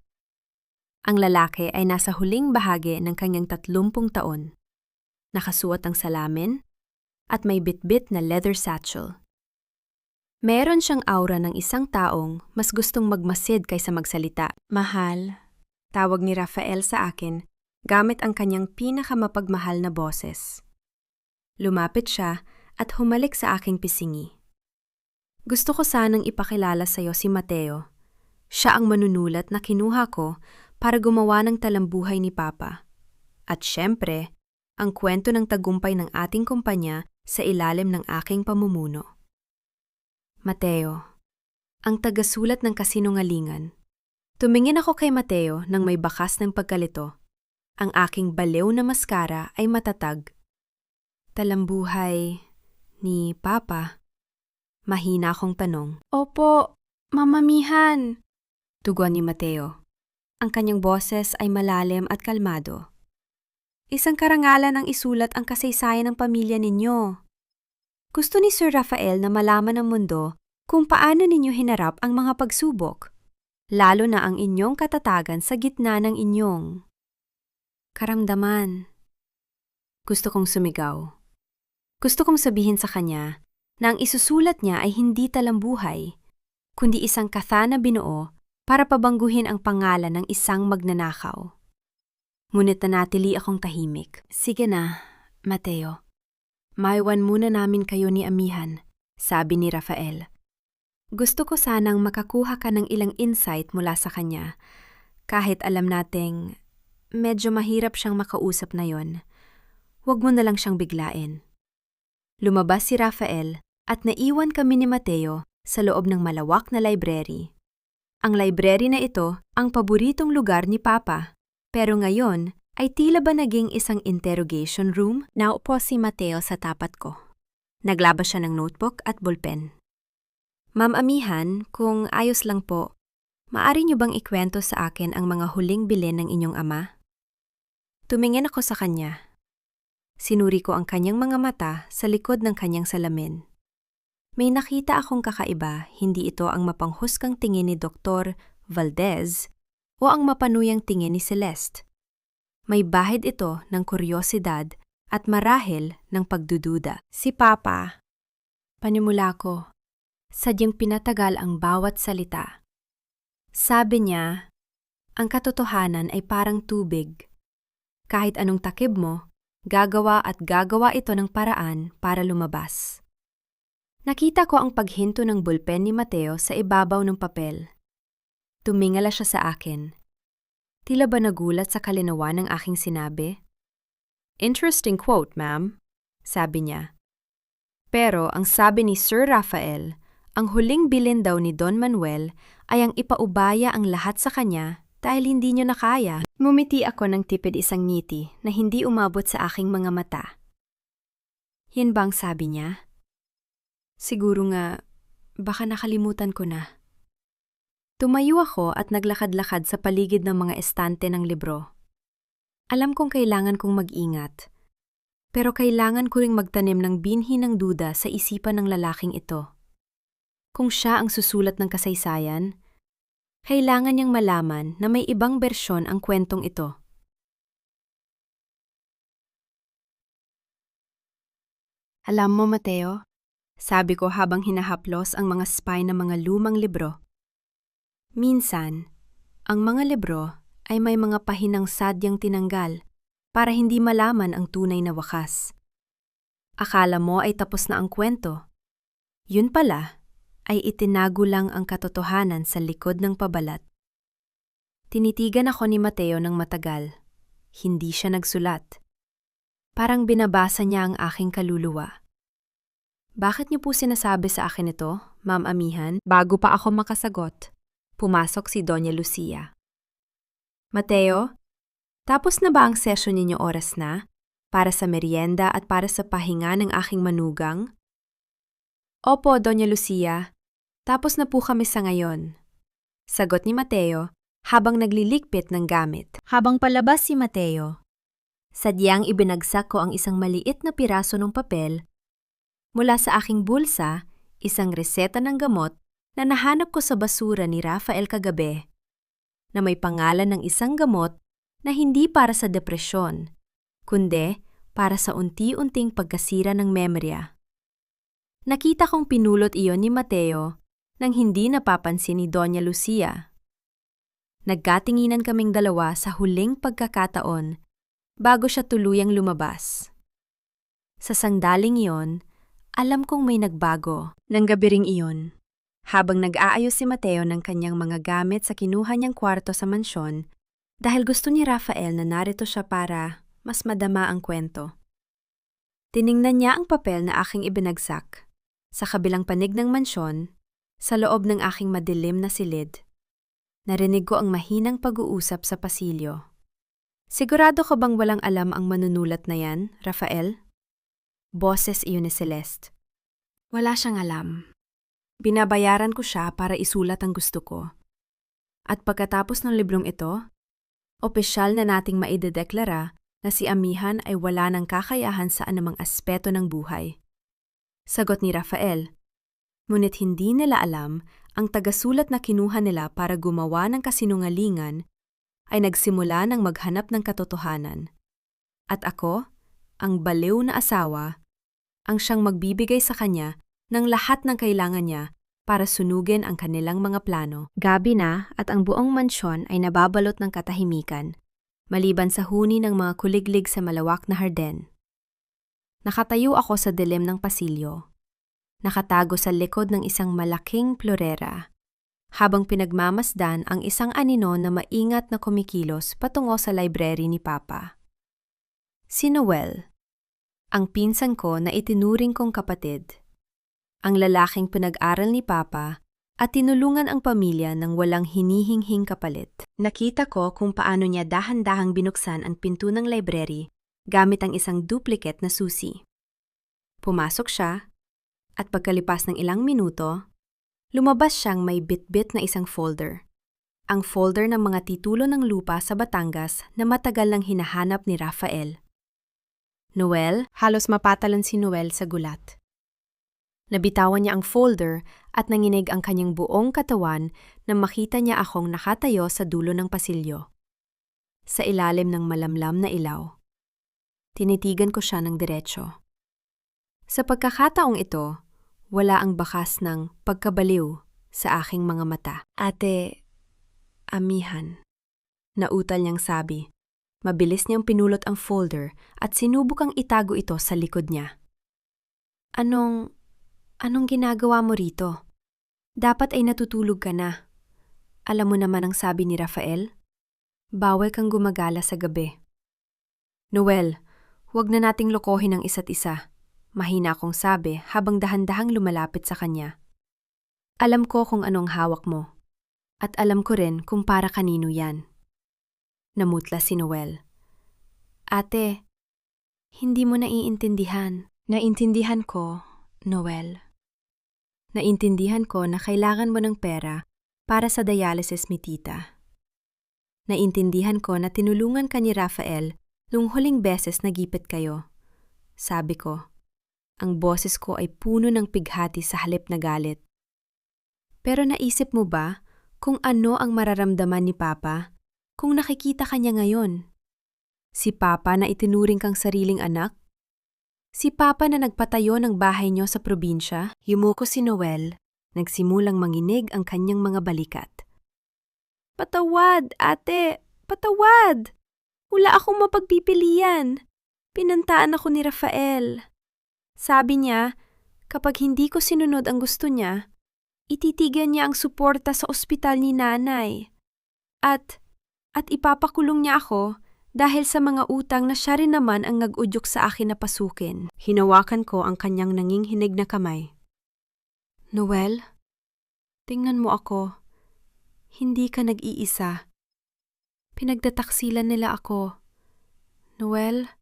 Ang lalaki ay nasa huling bahagi ng kanyang 30 taon. Nakasuot ang salamin at may bitbit na leather satchel. Meron siyang aura ng isang taong mas gustong magmasid kaysa magsalita. Mahal, tawag ni Rafael sa akin gamit ang kanyang pinakamapagmahal na boses. Lumapit siya at humalik sa aking pisingi. Gusto ko sanang ipakilala sa iyo si Mateo. Siya ang manunulat na kinuha ko para gumawa ng talambuhay ni Papa. At syempre, ang kwento ng tagumpay ng ating kumpanya sa ilalim ng aking pamumuno. Mateo, ang tagasulat ng kasinungalingan. Tumingin ako kay Mateo nang may bakas ng pagkalito. Ang aking baliw na maskara ay matatag. Talambuhay ni Papa. Mahina akong tanong. Opo, mamamihan. Tugon ni Mateo. Ang kanyang boses ay malalim at kalmado. Isang karangalan ang isulat ang kasaysayan ng pamilya ninyo. Gusto ni Sir Rafael na malaman ng mundo kung paano ninyo hinarap ang mga pagsubok, lalo na ang inyong katatagan sa gitna ng inyong karamdaman. Gusto kong sumigaw. Gusto kong sabihin sa kanya na ang isusulat niya ay hindi talambuhay, kundi isang katha na binuo para pabangguhin ang pangalan ng isang magnanakaw. Ngunit nanatili akong tahimik. Sige na, Mateo. Maiwan muna namin kayo ni amihan, sabi ni Rafael. Gusto ko sanang makakuha ka ng ilang insight mula sa kanya, kahit alam nating medyo mahirap siyang makausap na yon. Huwag mo na lang siyang biglain. Lumabas si Rafael at naiwan kami ni Mateo sa loob ng malawak na library. Ang library na ito ang paboritong lugar ni Papa, pero ngayon ay tila ba naging isang interrogation room? Naupo si Mateo sa tapat ko. Naglabas siya ng notebook at ballpen. Ma'am Amihan, kung ayos lang po, maaari niyo bang ikwento sa akin ang mga huling bilin ng inyong ama? Tumingin ako sa kanya. Sinuri ko ang kanyang mga mata sa likod ng kanyang salamin. May nakita akong kakaiba, hindi ito ang mapanghusgang tingin ni Dr. Valdez o ang mapanuyang tingin ni Celeste. May bahid ito ng kuryosidad at marahil ng pagdududa. Si Papa, panimula ko, sadyang pinatagal ang bawat salita. Sabi niya, ang katotohanan ay parang tubig. Kahit anong takib mo, gagawa ito ng paraan para lumabas. Nakita ko ang paghinto ng bulpen ni Mateo sa ibabaw ng papel. Tumingala siya sa akin. Tila ba nagulat sa kalinawan ng aking sinabi? Interesting quote, ma'am, sabi niya. Pero ang sabi ni Sir Rafael, ang huling bilin daw ni Don Manuel ay ang ipaubaya ang lahat sa kanya dahil hindi niyo na kaya. Ngumiti ako ng tipid isang ngiti na hindi umabot sa aking mga mata. Yan ba ang sabi niya? Siguro nga, baka nakalimutan ko na. Tumayo ako at naglakad-lakad sa paligid ng mga estante ng libro. Alam kong kailangan kong mag-ingat, pero kailangan ko ring magtanim ng binhi ng duda sa isipan ng lalaking ito. Kung siya ang susulat ng kasaysayan, kailangan niyang malaman na may ibang bersyon ang kwentong ito. Alam mo, Mateo, Sabi ko habang hinahaplos ang mga spine ng mga lumang libro. Minsan, ang mga libro ay may mga pahinang sadyang tinanggal para hindi malaman ang tunay na wakas. Akala mo ay tapos na ang kwento. Yun pala ay itinago lang ang katotohanan sa likod ng pabalat. Tinitigan ako ni Mateo ng matagal. Hindi siya nagsulat. Parang binabasa niya ang aking kaluluwa. Bakit niyo po sinasabi sa akin ito, Ma'am Amihan? Bago pa ako makasagot, pumasok si Doña Lucia. Mateo, tapos na ba ang session ninyo oras na? Para sa merienda at para sa pahinga ng aking manugang? Opo, Doña Lucia. Tapos na po kami sa ngayon. Sagot ni Mateo habang naglilikpit ng gamit. Habang palabas si Mateo, sadyang ibinagsak ko ang isang maliit na piraso ng papel. Mula sa aking bulsa, isang reseta ng gamot na nahanap ko sa basura ni Rafael kagabi, na may pangalan ng isang gamot na hindi para sa depresyon, kundi para sa unti-unting pagkasira ng memorya. Nakita kong pinulot iyon ni Mateo nang hindi napapansin ni Doña Lucia. Nagkatinginan kaming dalawa sa huling pagkakataon bago siya tuluyang lumabas. Sa sandaling iyon, alam kong may nagbago ng gabi ring iyon. Habang nag-aayos si Mateo ng kanyang mga gamit sa kinuha niyang kwarto sa mansyon, dahil gusto ni Rafael na narito siya para mas madama ang kwento. Tiningnan niya ang papel na aking ibinagsak. Sa kabilang panig ng mansyon, sa loob ng aking madilim na silid, narinig ko ang mahinang pag-uusap sa pasilyo. Sigurado ka bang walang alam ang manunulat na yan, Rafael? Boses iyon ni Celeste. Wala siyang alam. Binabayaran ko siya para isulat ang gusto ko. At pagkatapos ng librong ito, opisyal na nating maidedeklara na si Amihan ay wala ng kakayahan sa anumang aspeto ng buhay. Sagot ni Rafael. Ngunit hindi nila alam ang tagasulat na kinuha nila para gumawa ng kasinungalingan ay nagsimula ng maghanap ng katotohanan. At ako, ang baliw na asawa, ang siyang magbibigay sa kanya ng lahat ng kailangan niya para sunugin ang kanilang mga plano. Gabi na at ang buong mansyon ay nababalot ng katahimikan, maliban sa huni ng mga kuliglig sa malawak na harden. Nakatayo ako sa dilim ng pasilyo, nakatago sa likod ng isang malaking plorera, habang pinagmamasdan ang isang anino na maingat na kumikilos patungo sa library ni Papa. Si Noel, ang pinsan ko na itinuring kong kapatid. Ang lalaking pinag-aral ni Papa at tinulungan ang pamilya ng walang hinihinghing kapalit. Nakita ko kung paano niya dahan-dahang binuksan ang pinto ng library gamit ang isang duplicate na susi. Pumasok siya at pagkalipas ng ilang minuto, lumabas siyang may bitbit na isang folder. Ang folder ng mga titulo ng lupa sa Batangas na matagal nang hinahanap ni Rafael. Noel, halos mapatalan si Noel sa gulat. Nabitawan niya ang folder at nanginig ang kanyang buong katawan nang makita niya akong nakatayo sa dulo ng pasilyo. Sa ilalim ng malamlam na ilaw. Tinitigan ko siya ng diretsyo. Sa pagkakataong ito, wala ang bakas ng pagkabaliw sa aking mga mata. Ate, Amihan, nautal niyang sabi. Mabilis niyang pinulot ang folder at sinubukang itago ito sa likod niya. Anong ginagawa mo rito? Dapat ay natutulog ka na. Alam mo naman ang sabi ni Rafael? Bawal kang gumagala sa gabi. Noel, huwag na nating lokohin ang isa't isa. Mahina akong sabi habang dahan-dahang lumalapit sa kanya. Alam ko kung anong hawak mo. At alam ko rin kung para kanino yan. Namutla si Noel. Ate, hindi mo naiintindihan. Naintindihan ko, Noel. Naintindihan ko na kailangan mo ng pera para sa dialysis ni tita. Naintindihan ko na tinulungan ka ni Rafael nung huling beses nagipit kayo. Sabi ko, ang boses ko ay puno ng pighati sa halip na galit. Pero naisip mo ba kung ano ang mararamdaman ni Papa kung nakikita ka niya ngayon? Si Papa na itinuring kang sariling anak? Si Papa na nagpatayo ng bahay niyo sa probinsya? Yumuko si Noel, nagsimulang manginig ang kanyang mga balikat. Patawad, ate! Patawad! Wala akong mapagpipilian. Pinantaan ako ni Rafael. Sabi niya, kapag hindi ko sinunod ang gusto niya, ititigan niya ang suporta sa ospital ni nanay. At ipapakulong niya ako dahil sa mga utang na siya rin naman ang nag-udyok sa akin na pasukin. Hinawakan ko ang kanyang nanginghinig na kamay. Noel, tingnan mo ako. Hindi ka nag-iisa. Pinagtataksilan nila ako. Noel,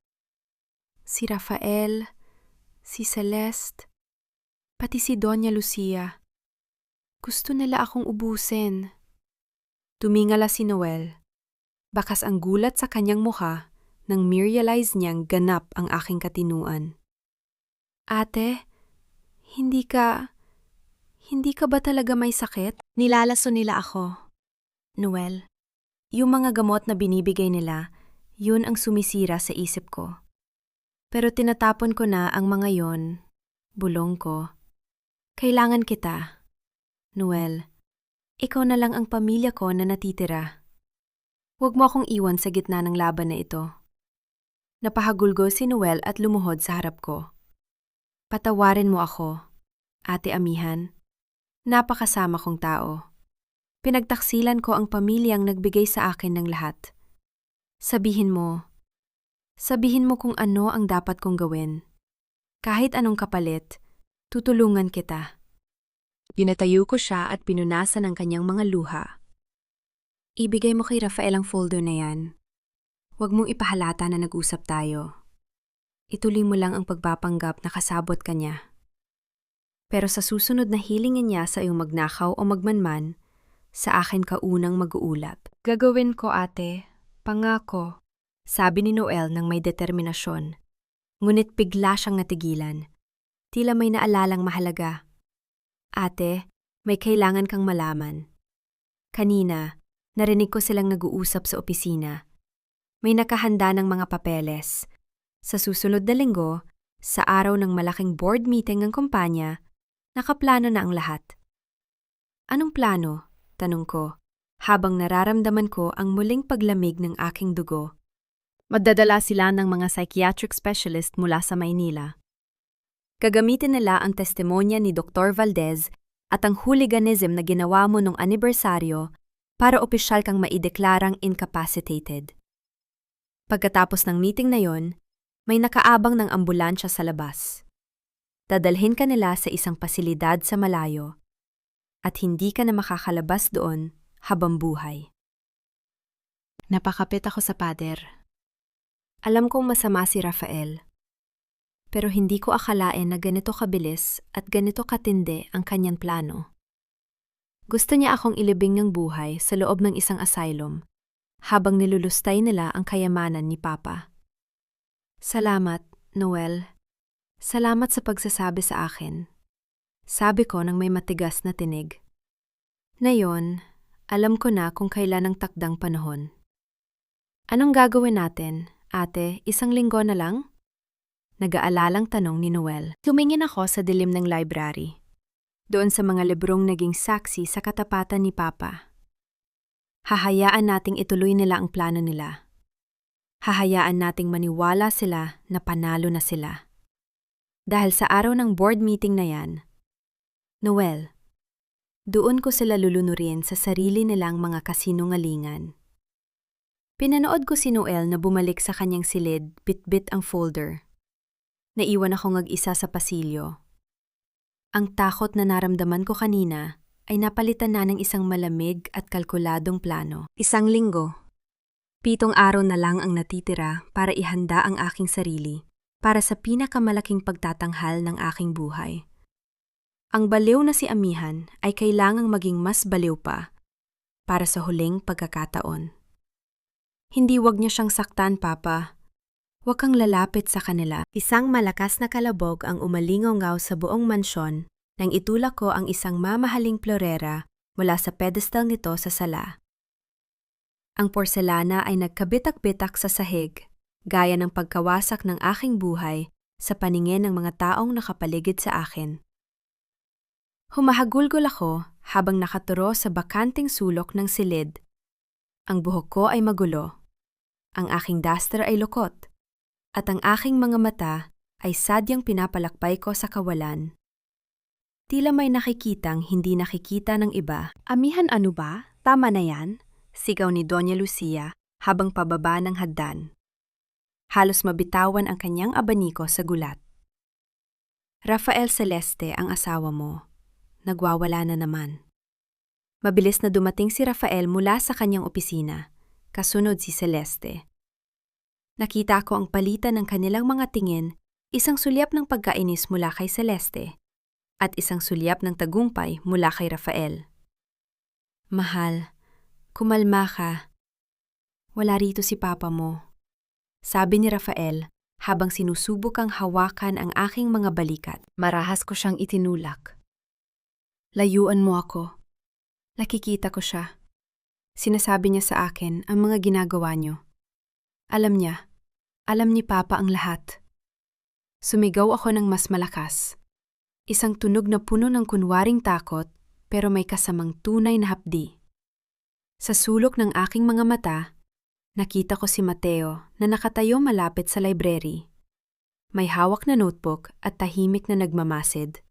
si Rafael, si Celeste, pati si Doña Lucia. Gusto nila akong ubusin. Tumingala si Noel. Bakas ang gulat sa kanyang mukha nang ma-realize niyang ganap ang aking katinuan. Ate, hindi ka ba talaga may sakit? Nilalaso nila ako. Noel, yung mga gamot na binibigay nila, yun ang sumisira sa isip ko. Pero tinatapon ko na ang mga yon, bulong ko. Kailangan kita. Noel, ikaw na lang ang pamilya ko na natitira. Huwag mo akong iwan sa gitna ng laban na ito. Napahagulgo si Noel at lumuhod sa harap ko. Patawarin mo ako, Ate Amihan. Napakasama kong tao. Pinagtaksilan ko ang pamilyang nagbigay sa akin ng lahat. Sabihin mo kung ano ang dapat kong gawin. Kahit anong kapalit, tutulungan kita. Pinatayo ko siya at pinunasan ang kanyang mga luha. Ibigay mo kay Rafael ang folder na yan. Huwag mong ipahalata na nag-usap tayo. Ituloy mo lang ang pagpapanggap na kasabot ka niya. Pero sa susunod na hilingin niya sa iyong magnakaw o magmanman, sa akin ka unang mag-uulat. Gagawin ko, ate. Pangako. Sabi ni Noel nang may determinasyon. Ngunit bigla siyang natigilan. Tila may naalalang mahalaga. Ate, may kailangan kang malaman. Kanina, narinig ko silang nag-uusap sa opisina. May nakahanda ng mga papeles. Sa susunod na linggo, sa araw ng malaking board meeting ng kumpanya, nakaplano na ang lahat. Anong plano? Tanong ko, habang nararamdaman ko ang muling paglamig ng aking dugo. Magdadala sila ng mga psychiatric specialist mula sa Maynila. Gagamitin nila ang testimonya ni Dr. Valdez at ang hooliganism na ginawa mo nung anibersaryo para opisyal kang maideklarang incapacitated. Pagkatapos ng meeting na yon, may nakaabang ng ambulansya sa labas. Dadalhin ka nila sa isang pasilidad sa malayo at hindi ka na makakalabas doon habang buhay. Napakapit ako sa pader. Alam kong masama si Rafael. Pero hindi ko akalain na ganito kabilis at ganito katindi ang kanyang plano. Gusto niya akong ilibing ng buhay sa loob ng isang asylum, habang nilulustay nila ang kayamanan ni Papa. Salamat, Noel. Salamat sa pagsasabi sa akin. Sabi ko nang may matigas na tinig. Ngayon, alam ko na kung kailan ang takdang panahon. Anong gagawin natin, ate? Isang linggo na lang? Nag-aalalang tanong ni Noel. Tumingin ako sa dilim ng library. Doon sa mga librong naging saksi sa katapatan ni Papa. Hahayaan nating ituloy nila ang plano nila. Hahayaan nating maniwala sila na panalo na sila. Dahil sa araw ng board meeting na yan, Noel, doon ko sila lulunurin sa sarili nilang mga kasinungalingan. Pinanood ko si Noel na bumalik sa kanyang silid, bit-bit ang folder. Naiwan akong mag-isa sa pasilyo. Ang takot na naramdaman ko kanina ay napalitan na ng isang malamig at kalkuladong plano. Isang linggo. 7 araw na lang ang natitira para ihanda ang aking sarili para sa pinakamalaking pagtatanghal ng aking buhay. Ang baliw na si Amihan ay kailangang maging mas baliw pa para sa huling pagkakataon. Hindi, wag niya siyang saktan, Papa. Huwag kang lalapit sa kanila. Isang malakas na kalabog ang umalingaw sa buong mansyon nang itulak ko ang isang mamahaling florera mula sa pedestal nito sa sala. Ang porselana ay nagkabitak-bitak sa sahig, gaya ng pagkawasak ng aking buhay sa paningin ng mga taong nakapaligid sa akin. Humahagulgol ako habang nakaturo sa bakanting sulok ng silid. Ang buhok ko ay magulo, ang aking duster ay lukot, at ang aking mga mata ay sadyang pinapalakbay ko sa kawalan. Tila may nakikitang hindi nakikita ng iba. Amihan ano ba? Tama na yan? Sigaw ni Doña Lucia habang pababa ng hagdan. Halos mabitawan ang kanyang abaniko sa gulat. Rafael Celeste ang asawa mo. Nagwawala na naman. Mabilis na dumating si Rafael mula sa kanyang opisina, kasunod si Celeste. Nakita ko ang palitan ng kanilang mga tingin, isang sulyap ng pagkainis mula kay Celeste, at isang sulyap ng tagumpay mula kay Rafael. Mahal, kumalma ka. Wala rito si papa mo. Sabi ni Rafael habang sinusubok ang hawakan ang aking mga balikat. Marahas ko siyang itinulak. Layuan mo ako. Nakikita ko siya. Sinasabi niya sa akin ang mga ginagawa niyo. Alam niya. Alam ni Papa ang lahat. Sumigaw ako ng mas malakas. Isang tunog na puno ng kunwaring takot pero may kasamang tunay na hapdi. Sa sulok ng aking mga mata, nakita ko si Mateo na nakatayo malapit sa library. May hawak na notebook at tahimik na nagmamasid.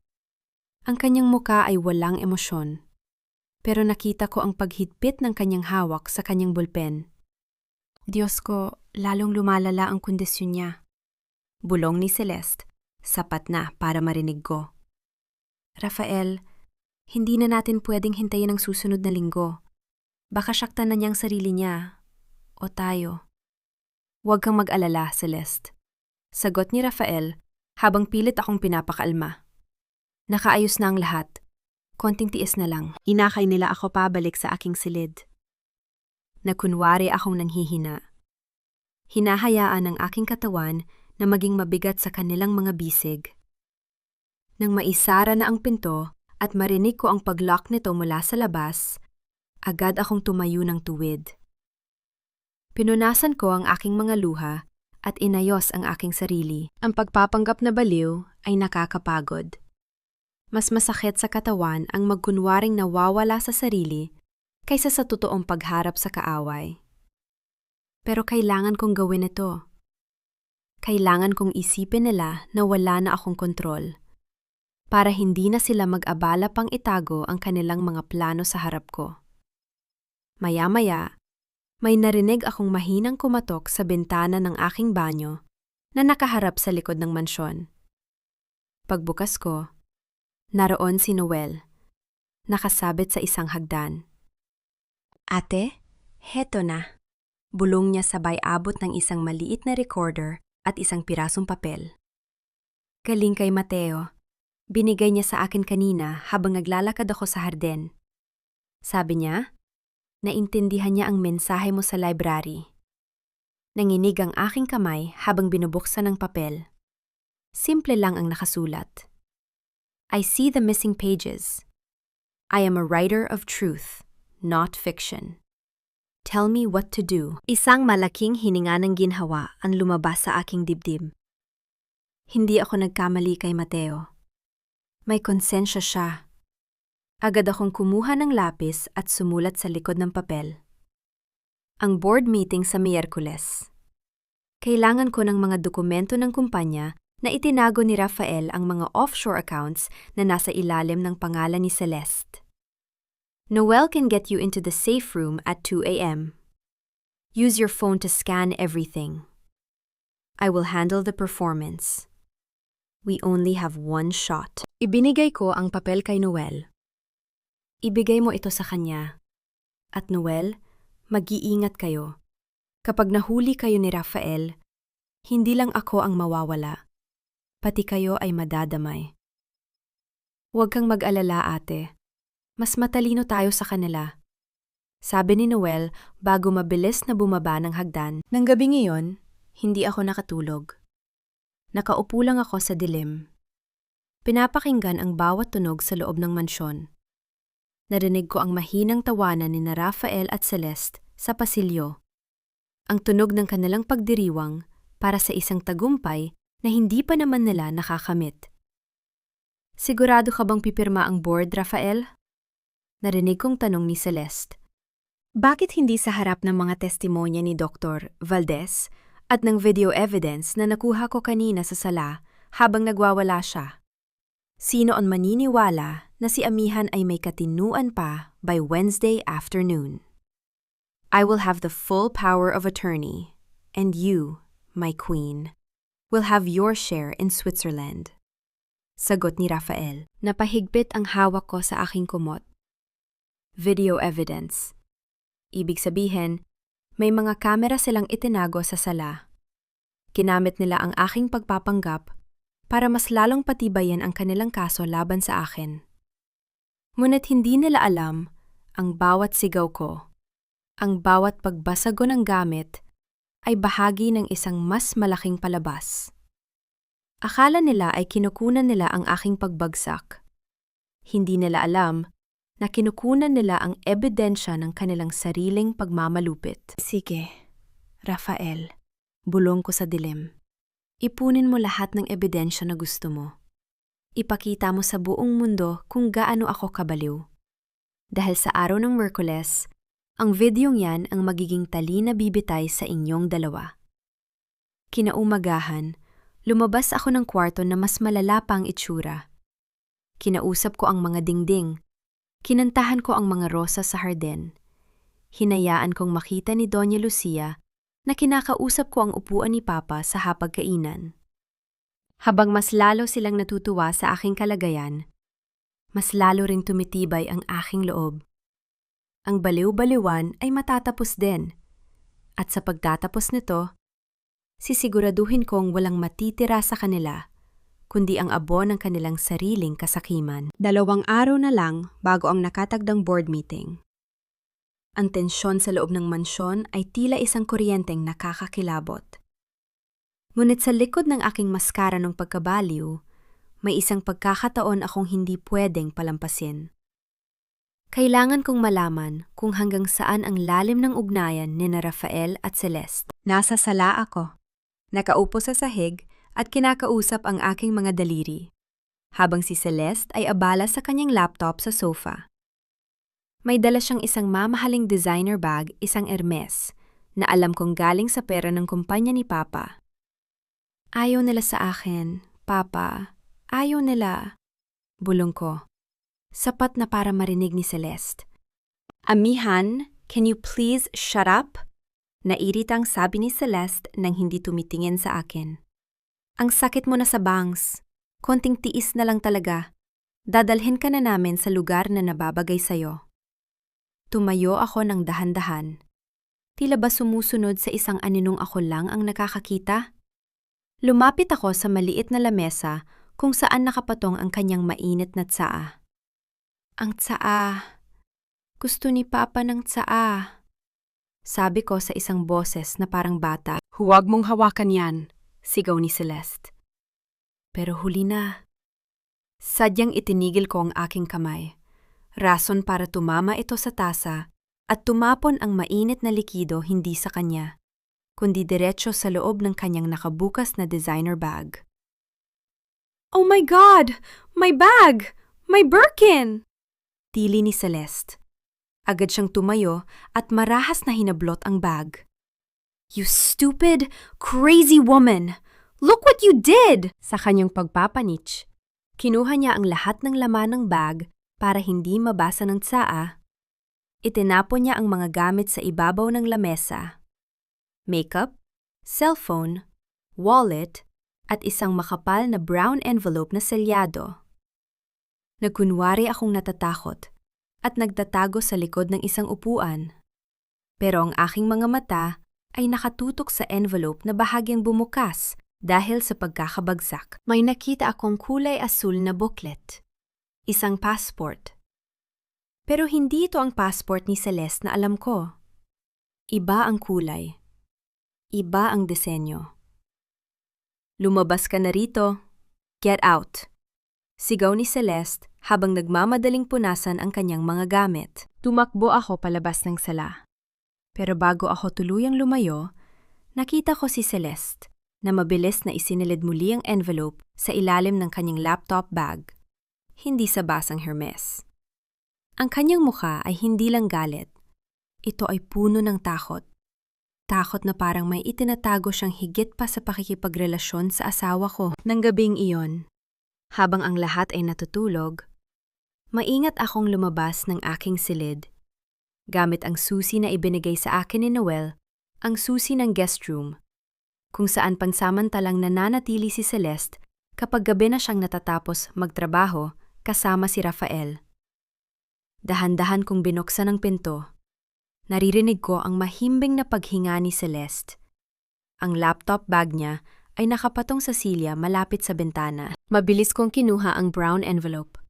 Ang kanyang muka ay walang emosyon, pero nakita ko ang paghigpit ng kanyang hawak sa kanyang bulpen. Diyos ko, lalong lumalala ang kondisyon niya. Bulong ni Celeste, sapat na para marinig ko. Rafael, hindi na natin pwedeng hintayin ang susunod na linggo. Baka saktan na niyang sarili niya, o tayo. Huwag kang mag-alala, Celeste. Sagot ni Rafael habang pilit akong pinapakalma. Nakaayos na ang lahat. Konting tiis na lang. Inakay nila ako pabalik sa aking silid. Nakunwari akong nanghihina. Hinahayaan ng aking katawan na maging mabigat sa kanilang mga bisig. Nang maisara na ang pinto at marinig ko ang pag-lock nito mula sa labas, agad akong tumayo ng tuwid. Pinunasan ko ang aking mga luha at inayos ang aking sarili. Ang pagpapanggap na baliw ay nakakapagod. Mas masakit sa katawan ang magkunwaring nawawala sa sarili kaysa sa totoong pagharap sa kaaway. Pero kailangan kong gawin ito. Kailangan kong isipin nila na wala na akong kontrol, para hindi na sila mag-abala pang itago ang kanilang mga plano sa harap ko. Maya-maya, may narinig akong mahinang kumatok sa bintana ng aking banyo na nakaharap sa likod ng mansyon. Pagbukas ko, naroon si Noel, nakasabit sa isang hagdan. Ate, heto na. Bulong niya sabay abot ng isang maliit na recorder at isang pirasong papel. Galing kay Mateo. Binigay niya sa akin kanina habang naglalakad ako sa harden. Sabi niya, naintindihan niya ang mensahe mo sa library. Nanginig ang aking kamay habang binubuksan ng papel. Simple lang ang nakasulat. I see the missing pages. I am a writer of truth, not fiction. Tell me what to do. Isang malaking hininga ng ginhawa ang lumabas sa aking dibdib. Hindi ako nagkamali kay Mateo. May konsensya siya. Agad akong kumuha ng lapis at sumulat sa likod ng papel. Ang board meeting sa Miyerkules. Kailangan ko ng mga dokumento ng kumpanya na itinago ni Rafael ang mga offshore accounts na nasa ilalim ng pangalan ni Celeste. Noel can get you into the safe room at 2 a.m. Use your phone to scan everything. I will handle the performance. We only have one shot. Ibinigay ko ang papel kay Noel. Ibigay mo ito sa kanya. At Noel, mag-iingat kayo. Kapag nahuli kayo ni Rafael, hindi lang ako ang mawawala. Pati kayo ay madadamay. Huwag kang mag-alala, ate. Mas matalino tayo sa kanila. Sabi ni Noel bago mabilis na bumaba ng hagdan. Nang gabing iyon, hindi ako nakatulog. Nakaupo lang ako sa dilim. Pinapakinggan ang bawat tunog sa loob ng mansyon. Narinig ko ang mahinang tawanan ni Rafael at Celeste sa pasilyo. Ang tunog ng kanilang pagdiriwang para sa isang tagumpay na hindi pa naman nila nakakamit. Sigurado ka bang pipirma ang board, Rafael? Narinig kong tanong ni Celeste. Bakit hindi sa harap ng mga testimonya ni Dr. Valdez at ng video evidence na nakuha ko kanina sa sala habang nagwawala siya? Sino ang maniniwala na si Amihan ay may katinuan pa by Wednesday afternoon? I will have the full power of attorney, and you, my queen, will have your share in Switzerland. Sagot ni Rafael. Napahigpit ang hawak ko sa aking kumot. Video evidence. Ibig sabihin, may mga kamera silang itinago sa sala. Kinamit nila ang aking pagpapanggap para mas lalong patibayan ang kanilang kaso laban sa akin. Ngunit hindi nila alam ang bawat sigaw ko, ang bawat pagbasag ko ng gamit ay bahagi ng isang mas malaking palabas. Akala nila ay kinukunan nila ang aking pagbagsak. Hindi nila alam na kinukunan nila ang ebidensya ng kanilang sariling pagmamalupit. Sige, Rafael, bulong ko sa dilim. Ipunin mo lahat ng ebidensya na gusto mo. Ipakita mo sa buong mundo kung gaano ako kabaliw. Dahil sa araw ng Miyerkules, ang videong yan ang magiging tali na bibitay sa inyong dalawa. Kinaumagahan, lumabas ako ng kwarto na mas malala pa ang itsura. Kinausap ko ang mga dingding. Kinantahan ko ang mga rosas sa hardin. Hinayaan kong makita ni Doña Lucia na kinakausap ko ang upuan ni Papa sa hapagkainan. Habang mas lalo silang natutuwa sa aking kalagayan, mas lalo ring tumitibay ang aking loob. Ang baliw-baliwan ay matatapos din. At sa pagtatapos nito, sisiguraduhin kong walang matitira sa kanila, kundi ang abo ng kanilang sariling kasakiman. 2 araw na lang bago ang nakatagdang board meeting. Ang tensyon sa loob ng mansyon ay tila isang kuryenteng nakakakilabot. Ngunit sa likod ng aking maskara ng pagkabaliw, may isang pagkakataon akong hindi pwedeng palampasin. Kailangan kong malaman kung hanggang saan ang lalim ng ugnayan ni Rafael at Celeste. Nasa sala ako. Nakaupo sa sahig at kinakausap ang aking mga daliri, habang si Celeste ay abala sa kanyang laptop sa sofa. May dala siyang isang mamahaling designer bag, isang Hermes, na alam kong galing sa pera ng kumpanya ni Papa. Ayaw nila sa akin, Papa. Ayaw nila. Bulong ko. Sapat na para marinig ni Celeste. Amihan, can you please shut up? Nairitang sabi ni Celeste nang hindi tumitingin sa akin. Ang sakit mo na sa bangs. Konting tiis na lang talaga. Dadalhin ka na namin sa lugar na nababagay sa'yo. Tumayo ako ng dahan-dahan. Tila ba sumusunod sa isang aninong ako lang ang nakakakita? Lumapit ako sa maliit na lamesa kung saan nakapatong ang kanyang mainit na tsaa. Ang tsaa. Gusto ni Papa ng tsaa. Sabi ko sa isang boses na parang bata. Huwag mong hawakan yan, sigaw ni Celeste. Pero huli na. Sadyang itinigil ko ang aking kamay. Rason para tumama ito sa tasa at tumapon ang mainit na likido hindi sa kanya, kundi diretso sa loob ng kanyang nakabukas na designer bag. Oh my God! My bag! My Birkin! Tili ni Celeste. Agad siyang tumayo at marahas na hinablot ang bag. You stupid, crazy woman! Look what you did! Sa kanyang pagpapanich, kinuha niya ang lahat ng laman ng bag para hindi mabasa ng tsaa. Itinapon niya ang mga gamit sa ibabaw ng lamesa. Makeup, cellphone, wallet, at isang makapal na brown envelope na selyado. Nagkunwari akong natatakot at nagtatago sa likod ng isang upuan. Pero ang aking mga mata ay nakatutok sa envelope na bahagyang bumukas dahil sa pagkakabagsak. May nakita akong kulay asul na booklet. Isang passport. Pero hindi ito ang passport ni Celeste na alam ko. Iba ang kulay. Iba ang disenyo. Lumabas ka na rito. Get out. Sigaw ni Celeste habang nagmamadaling punasan ang kanyang mga gamit. Tumakbo ako palabas ng sala. Pero bago ako tuluyang lumayo, nakita ko si Celeste. na mabilis na isinilid muli ang envelope sa ilalim ng kanyang laptop bag, hindi sa basang Hermes. Ang kanyang mukha ay hindi lang galit. Ito ay puno ng takot. Takot na parang may itinatago siyang higit pa sa pakikipagrelasyon sa asawa ko. Nang gabing iyon, habang ang lahat ay natutulog, maingat akong lumabas ng aking silid. Gamit ang susi na ibinigay sa akin ni Noel, ang susi ng guest room, kung saan pansamantalang nananatili si Celeste kapag gabi na siyang natatapos magtrabaho kasama si Rafael. Dahan-dahan kong binuksan ang pinto. Naririnig ko ang mahimbing na paghinga ni Celeste. Ang laptop bag niya ay nakapatong sa silya malapit sa bintana. Mabilis kong kinuha ang brown envelope.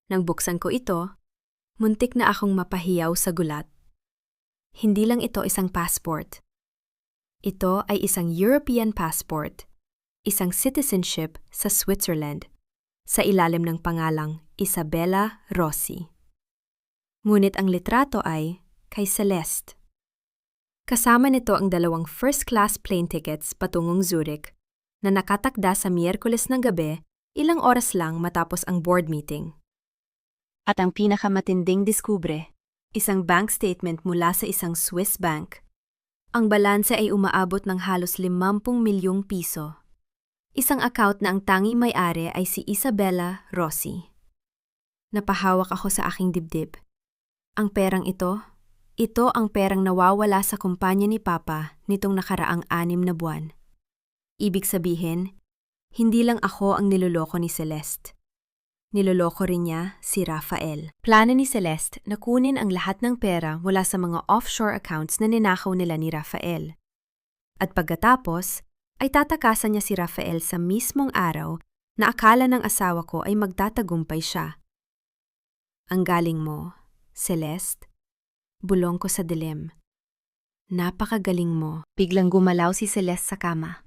Nang buksan ko ito, muntik na akong mapahiyaw sa gulat. Hindi lang ito isang passport. Ito ay isang European passport, isang citizenship sa Switzerland, sa ilalim ng pangalang Isabella Rossi. Ngunit ang litrato ay kay Celeste. Kasama nito ang 2 first-class plane tickets patungong Zurich na nakatakda sa Miyerkules ng gabi, ilang oras lang matapos ang board meeting. At ang pinakamatinding diskubre, isang bank statement mula sa isang Swiss bank. Ang balanse ay umaabot ng halos 50 milyong piso. Isang account na ang tanging may-ari ay si Isabella Rossi. Napahawak ako sa aking dibdib. Ang perang ito ang perang nawawala sa kumpanya ni Papa nitong nakaraang 6 na buwan. Ibig sabihin, hindi lang ako ang niloloko ni Celeste. Niloloko rin niya si Rafael. Plano ni Celeste na kunin ang lahat ng pera mula sa mga offshore accounts na ninakaw nila ni Rafael. At pagkatapos, ay tatakasan niya si Rafael sa mismong araw na akala ng asawa ko ay magtatagumpay siya. Ang galing mo, Celeste. Bulong ko sa dilim. Napakagaling mo. Biglang gumalaw si Celeste sa kama.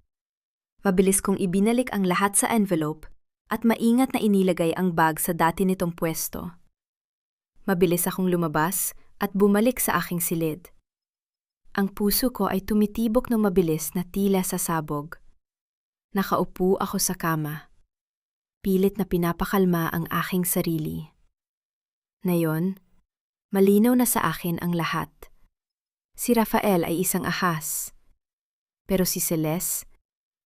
Mabilis kong ibinalik ang lahat sa envelope at maingat na inilagay ang bag sa dati nitong pwesto. Mabilis akong lumabas at bumalik sa aking silid. Ang puso ko ay tumitibok ng mabilis na tila sa sabog. Nakaupo ako sa kama. Pilit na pinapakalma ang aking sarili. Ngayon, malinaw na sa akin ang lahat. Si Rafael ay isang ahas, pero si Celeste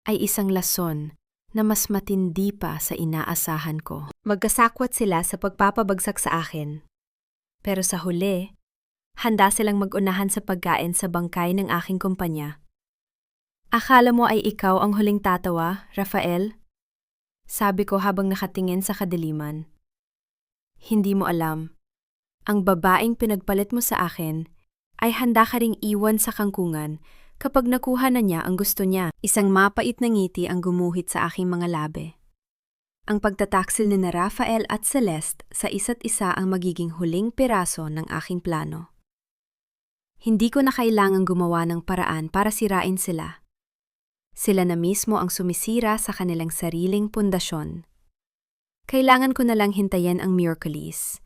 ay isang lason na mas matindi pa sa inaasahan ko. Magkasakwat sila sa pagpapabagsak sa akin. Pero sa huli, handa silang mag-unahan sa pagkain sa bangkay ng aking kumpanya. Akala mo ay ikaw ang huling tatawa, Rafael? Sabi ko habang nakatingin sa kadiliman. Hindi mo alam. Ang babaeng pinagpalit mo sa akin ay handa ka ring iwan sa kangkungan kapag nakuha na niya ang gusto niya. Isang mapait na ngiti ang gumuhit sa aking mga labi. Ang pagtataksil ni Rafael at Celeste sa isa't isa ang magiging huling piraso ng aking plano. Hindi ko na kailangang gumawa ng paraan para sirain sila. Sila na mismo ang sumisira sa kanilang sariling pundasyon. Kailangan ko na lang hintayin ang Miyerkules,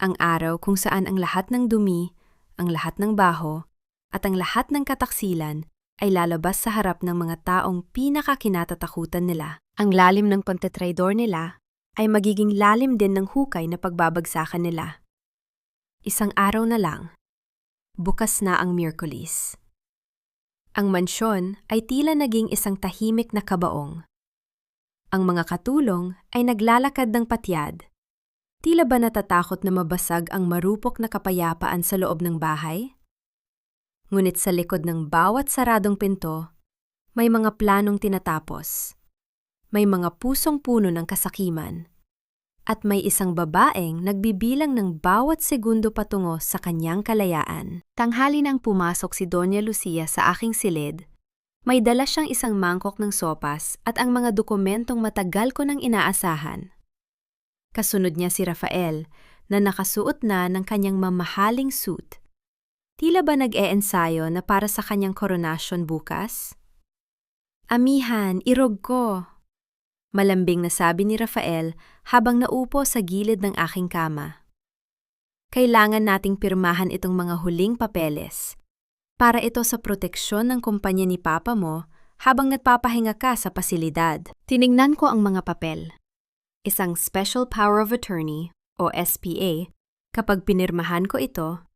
ang araw kung saan ang lahat ng dumi, ang lahat ng baho, at ang lahat ng kataksilan ay lalabas sa harap ng mga taong pinakakinatatakutan nila. Ang lalim ng pagtetraidor nila ay magiging lalim din ng hukay na pagbabagsakan nila. Isang araw na lang, bukas na ang Miyerkules. Ang mansyon ay tila naging isang tahimik na kabaong. Ang mga katulong ay naglalakad ng patyad. Tila ba natatakot na mabasag ang marupok na kapayapaan sa loob ng bahay? Ngunit sa likod ng bawat saradong pinto, may mga planong tinatapos. May mga pusong puno ng kasakiman. At may isang babaeng nagbibilang ng bawat segundo patungo sa kanyang kalayaan. Tanghali nang pumasok si Doña Lucia sa aking silid, may dala siyang isang mangkok ng sopas at ang mga dokumentong matagal ko nang inaasahan. Kasunod niya si Rafael na nakasuot na ng kanyang mamahaling suit. Tila ba nag-e-ensayo na para sa kanyang koronasyon bukas? Amihan, irog ko. Malambing na sabi ni Rafael habang naupo sa gilid ng aking kama. Kailangan nating pirmahan itong mga huling papeles. Para ito sa proteksyon ng kumpanya ni Papa mo habang nagpapahinga ka sa pasilidad. Tiningnan ko ang mga papel. Isang Special Power of Attorney o SPA, kapag pinirmahan ko ito,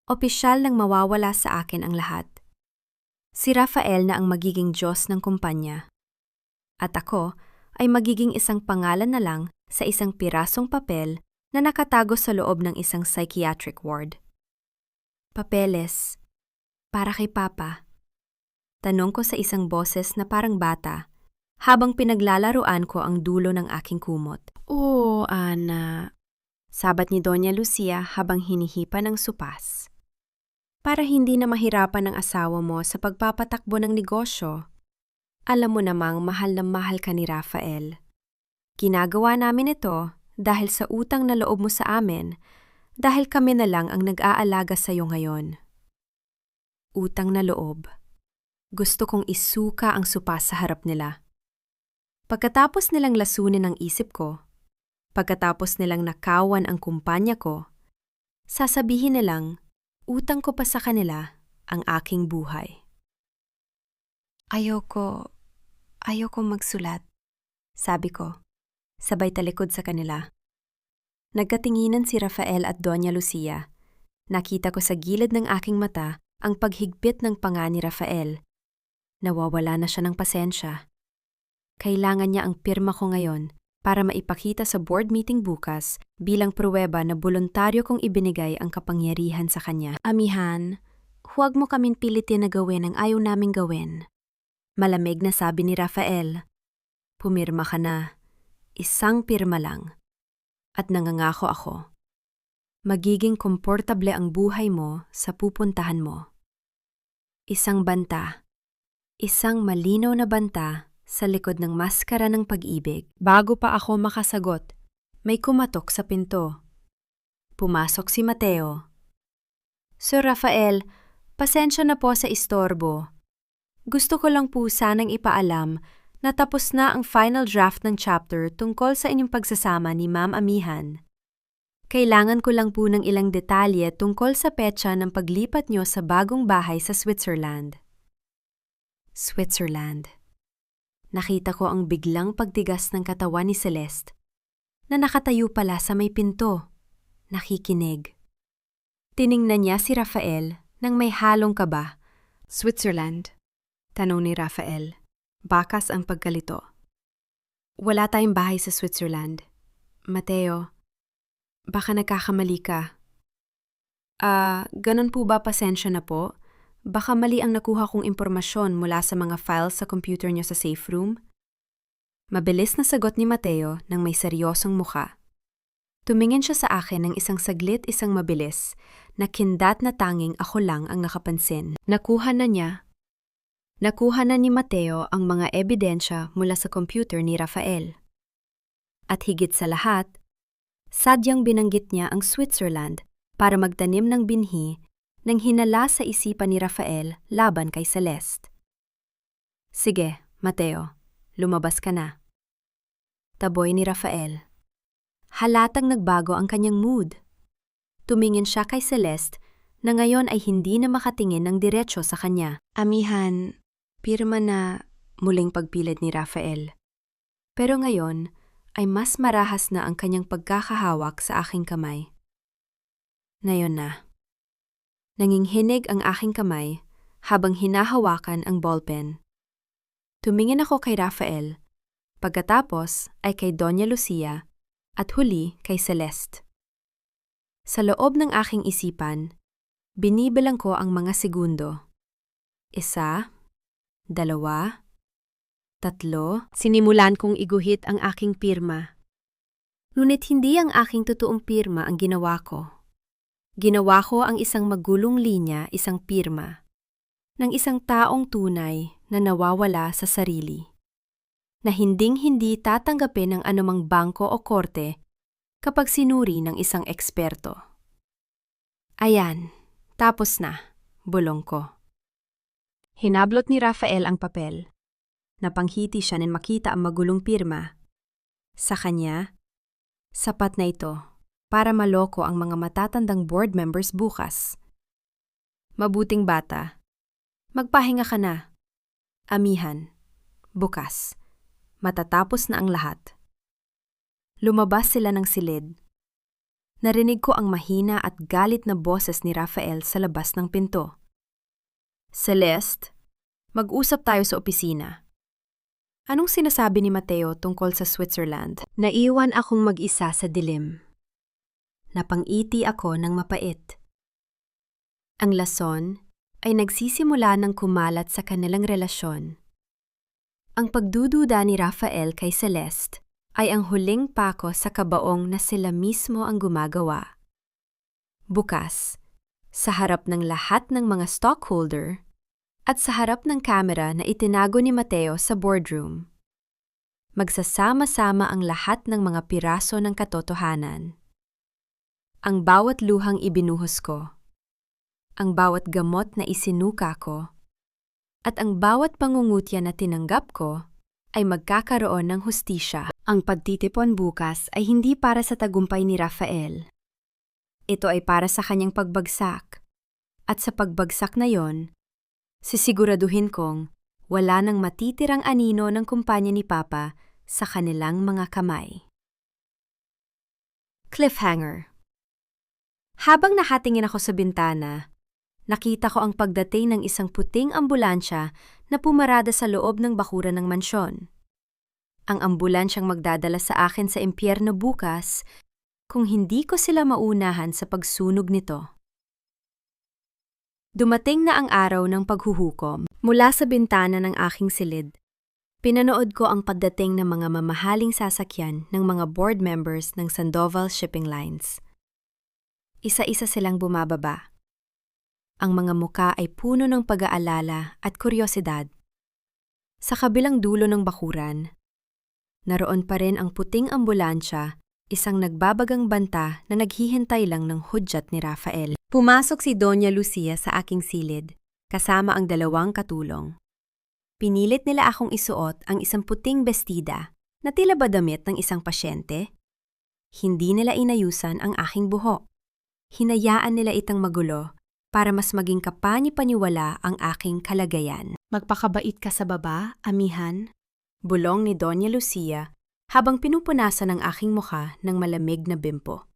opisyal nang mawawala sa akin ang lahat. Si Rafael na ang magiging Diyos ng kumpanya. At ako ay magiging isang pangalan na lang sa isang pirasong papel na nakatago sa loob ng isang psychiatric ward. Papeles, para kay Papa. Tanong ko sa isang boses na parang bata, habang pinaglalaruan ko ang dulo ng aking kumot. "Oo, Ana," sabat ni Doña Lucia habang hinihipa ng supas. "Para hindi na mahirapan ang asawa mo sa pagpapatakbo ng negosyo. Alam mo namang mahal na mahal ka ni Rafael. Ginagawa namin ito dahil sa utang na loob mo sa amin, dahil kami na lang ang nag-aalaga sa iyo ngayon." Utang na loob. Gusto kong isuka ang supas sa harap nila. Pagkatapos nilang lasunin ang isip ko, pagkatapos nilang nakawan ang kumpanya ko, sasabihin nilang utang ko pa sa kanila ang aking buhay. Ayoko magsulat, sabi ko, sabay talikod sa kanila. Nagkatinginan si Rafael at Doña Lucia. Nakita ko sa gilid ng aking mata ang paghigpit ng panga ni Rafael. Nawawala na siya ng pasensya. Kailangan niya ang pirma ko ngayon para maipakita sa board meeting bukas bilang pruweba na voluntaryo kong ibinigay ang kapangyarihan sa kanya. Amihan, huwag mo kaming pilitin na gawin ang ayaw naming gawin. Malamig na sabi ni Rafael. Pumirma ka na. Isang pirma lang. At nangangako ako. Magiging komportable ang buhay mo sa pupuntahan mo. Isang banta. Isang malinaw na banta sa likod ng maskara ng pag-ibig. Bago pa ako makasagot, may kumatok sa pinto. Pumasok si Mateo. "Sir Rafael, pasensya na po sa istorbo. Gusto ko lang po sanang ipaalam na tapos na ang final draft ng chapter tungkol sa inyong pagsasama ni Ma'am Amihan. Kailangan ko lang po ng ilang detalye tungkol sa petsa ng paglipat nyo sa bagong bahay sa Switzerland." Switzerland. Nakita ko ang biglang pagtigas ng katawan ni Celeste, na nakatayo pala sa may pinto, nakikinig. Tiningnan niya si Rafael nang may halong kaba. "Switzerland?" tanong ni Rafael. Bakas ang pagkalito. "Wala tayong bahay sa Switzerland. Mateo, baka nagkakamali ka." Ganun po ba, pasensya na po? Baka mali ang nakuha kong impormasyon mula sa mga files sa computer niyo sa safe room? Mabilis na sagot ni Mateo nang may seryosong mukha. Tumingin siya sa akin ng isang saglit, isang mabilis, na kindat na tanging ako lang ang nakapansin. Nakuha na ni Mateo ang mga ebidensya mula sa computer ni Rafael. At higit sa lahat, sadyang binanggit niya ang Switzerland para magtanim ng binhi nang hinala sa isipan ni Rafael laban kay Celeste. "Sige, Mateo, lumabas ka na." Taboy ni Rafael. Halatang nagbago ang kanyang mood. Tumingin siya kay Celeste na ngayon ay hindi na makatingin ng diretsyo sa kanya. "Amihan, pirma na," muling pagpilit ni Rafael. Pero ngayon ay mas marahas na ang kanyang pagkakahawak sa aking kamay. Ngayon na. Nanginghinig ang aking kamay habang hinahawakan ang ballpen. Tumingin ako kay Rafael, pagkatapos ay kay Doña Lucia at huli kay Celeste. Sa loob ng aking isipan, binibilang ko ang mga segundo. 1, 2, 3. Sinimulan kong iguhit ang aking pirma. Ngunit hindi ang aking totoong pirma ang ginawa ko. Ginawa ko ang isang magulong linya, isang pirma, ng isang taong tunay na nawawala sa sarili, na hinding-hindi tatanggapin ng anumang bangko o korte kapag sinuri ng isang eksperto. "Ayan, tapos na," bulong ko. Hinablot ni Rafael ang papel. Napanghiti siya nang makita ang magulong pirma. Sa kanya, sapat na ito para maloko ang mga matatandang board members bukas. "Mabuting bata. Magpahinga ka na. Amihan, Bukas, matatapos na ang lahat. Lumabas sila ng silid. Narinig ko ang mahina at galit na boses ni Rafael sa labas ng pinto. Celeste, mag-usap tayo sa opisina. Anong sinasabi ni Mateo tungkol sa Switzerland? Naiwan akong mag-isa sa dilim. Napangiti ako ng mapait. Ang lason ay nagsisimula ng kumalat sa kanilang relasyon. Ang pagdududa ni Rafael kay Celeste ay ang huling pako sa kabaong na sila mismo ang gumagawa. Bukas, sa harap ng lahat ng mga stockholder at sa harap ng kamera na itinago ni Mateo sa boardroom, magsasama-sama ang lahat ng mga piraso ng katotohanan. Ang bawat luhang ibinuhos ko, ang bawat gamot na isinuka ko, at ang bawat pangungutya na tinanggap ko ay magkakaroon ng hustisya. Ang pagtitipon bukas ay hindi para sa tagumpay ni Rafael. Ito ay para sa kanyang pagbagsak. At sa pagbagsak na yon, sisiguraduhin kong wala nang matitirang anino ng kumpanya ni Papa sa kanilang mga kamay. Cliffhanger. Habang nakatingin ako sa bintana, nakita ko ang pagdating ng isang puting ambulansya na pumarada sa loob ng bakuran ng mansyon. Ang ambulansyang magdadala sa akin sa impyerno bukas kung hindi ko sila maunahan sa pagsunog nito. Dumating na ang araw ng paghuhukom. Mula sa bintana ng aking silid, pinanood ko ang pagdating ng mga mamahaling sasakyan ng mga board members ng Sandoval Shipping Lines. Isa-isa silang bumababa. Ang mga muka ay puno ng pag-aalala at kuryosidad. Sa kabilang dulo ng bakuran, naroon pa rin ang puting ambulansya, isang nagbabagang banta na naghihintay lang ng hudyat ni Rafael. Pumasok si Doña Lucia sa aking silid, kasama ang 2 katulong. Pinilit nila akong isuot ang isang puting bestida na tila ba damit ng isang pasyente. Hindi nila inayusan ang aking buhok. Hinayaan nila itang magulo para mas maging kapani-paniwala ang aking kalagayan. Magpakabait ka sa baba, amihan? Bulong ni Doña Lucia habang pinupunasan ang aking mukha ng malamig na bimpo.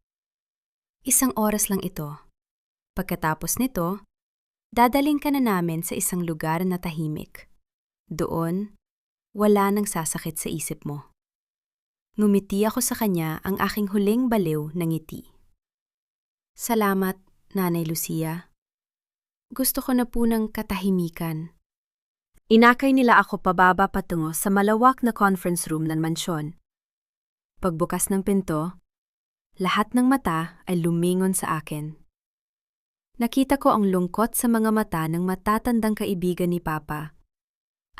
1 oras lang ito. Pagkatapos nito, dadaling ka na namin sa isang lugar na tahimik. Doon, wala nang sasakit sa isip mo. Ngumiti ako sa kanya ang aking huling baliw na ngiti. Salamat, Nanay Lucia. Gusto ko na po ng katahimikan. Inakay nila ako pababa patungo sa malawak na conference room ng mansyon. Pagbukas ng pinto, lahat ng mata ay lumingon sa akin. Nakita ko ang lungkot sa mga mata ng matatandang kaibigan ni Papa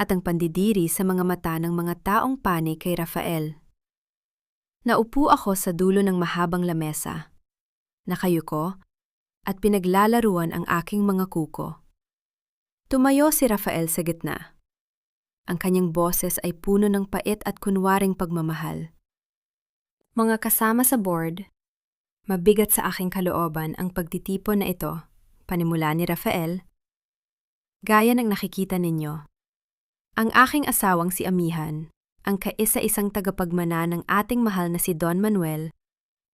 at ang pandidiri sa mga mata ng mga taong panig kay Rafael. Naupo ako sa dulo ng mahabang lamesa. Nakayuko at pinaglalaruan ang aking mga kuko. Tumayo si Rafael sa gitna. Ang kanyang boses ay puno ng pait at kunwaring pagmamahal. Mga kasama sa board, mabigat sa aking kalooban ang pagtitipon na ito, panimula ni Rafael. Gaya ng nakikita ninyo, ang aking asawang si Amihan, ang kaisa-isang tagapagmana ng ating mahal na si Don Manuel,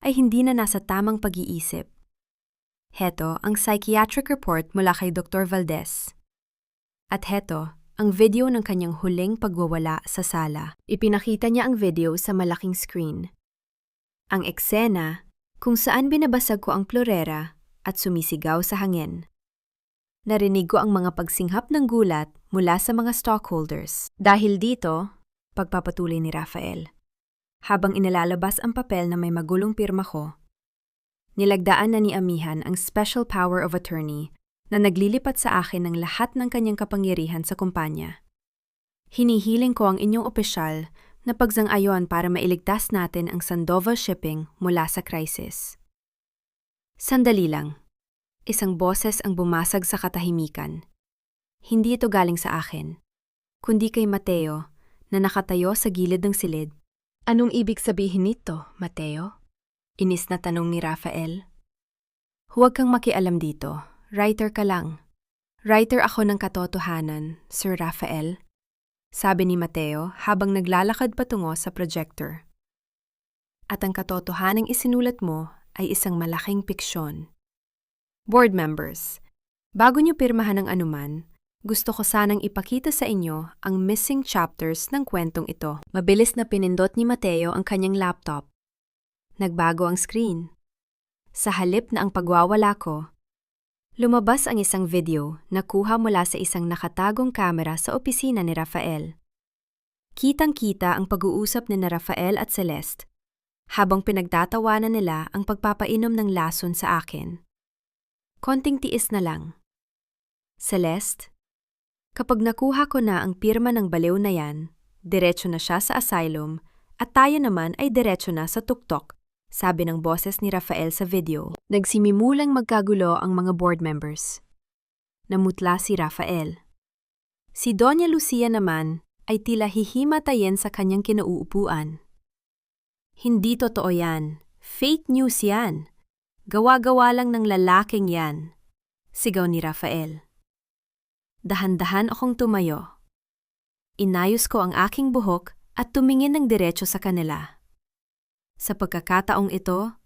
ay hindi na nasa tamang pag-iisip. Heto ang psychiatric report mula kay Dr. Valdez. At heto, ang video ng kanyang huling pagwawala sa sala. Ipinakita niya ang video sa malaking screen. Ang eksena kung saan binabasag ko ang plorera at sumisigaw sa hangin. Narinig ko ang mga pagsinghap ng gulat mula sa mga stockholders. Dahil dito, pagpapatuloy ni Rafael. Habang inalalabas ang papel na may magulong pirma ko, nilagdaan na ni Amihan ang special power of attorney na naglilipat sa akin ng lahat ng kanyang kapangyarihan sa kumpanya. Hinihiling ko ang inyong opisyal na pagsang-ayon para mailigtas natin ang Sandoval Shipping mula sa krisis. Sandali lang. Isang boses ang bumasag sa katahimikan. Hindi ito galing sa akin, kundi kay Mateo na nakatayo sa gilid ng silid. Anong ibig sabihin nito, Mateo? Inis na tanong ni Rafael. Huwag kang makialam dito. Writer ka lang. Writer ako ng katotohanan, Sir Rafael. sabi ni Mateo habang naglalakad patungo sa projector. At ang katotohanang isinulat mo ay isang malaking piksyon. Board members, bago niyo pirmahan ng anuman, gusto ko sanang ipakita sa inyo ang missing chapters ng kwentong ito. Mabilis na pinindot ni Mateo ang kanyang laptop. Nagbago ang screen. Sa halip na ang pagwawala ko, lumabas ang isang video na kuha mula sa isang nakatagong kamera sa opisina ni Rafael. Kitang-kita ang pag-uusap ni Rafael at Celeste, habang pinagtatawanan nila ang pagpapainom ng lason sa akin. Konting tiis na lang. Celeste, kapag nakuha ko na ang pirma ng baliw na yan, diretso na siya sa asylum at tayo naman ay diretso na sa tuktok, sabi ng boses ni Rafael sa video. Nagsimimulang magkagulo ang mga board members. Namutla si Rafael. Si Doña Lucia naman ay tila hihimatayin sa kanyang kinauupuan. Hindi totoo yan. Fake news yan. Gawa-gawa lang ng lalaking yan, sigaw ni Rafael. Dahan-dahan akong tumayo. Inayos ko ang aking buhok at tumingin ng diretso sa kanila. Sa pagkakataong ito,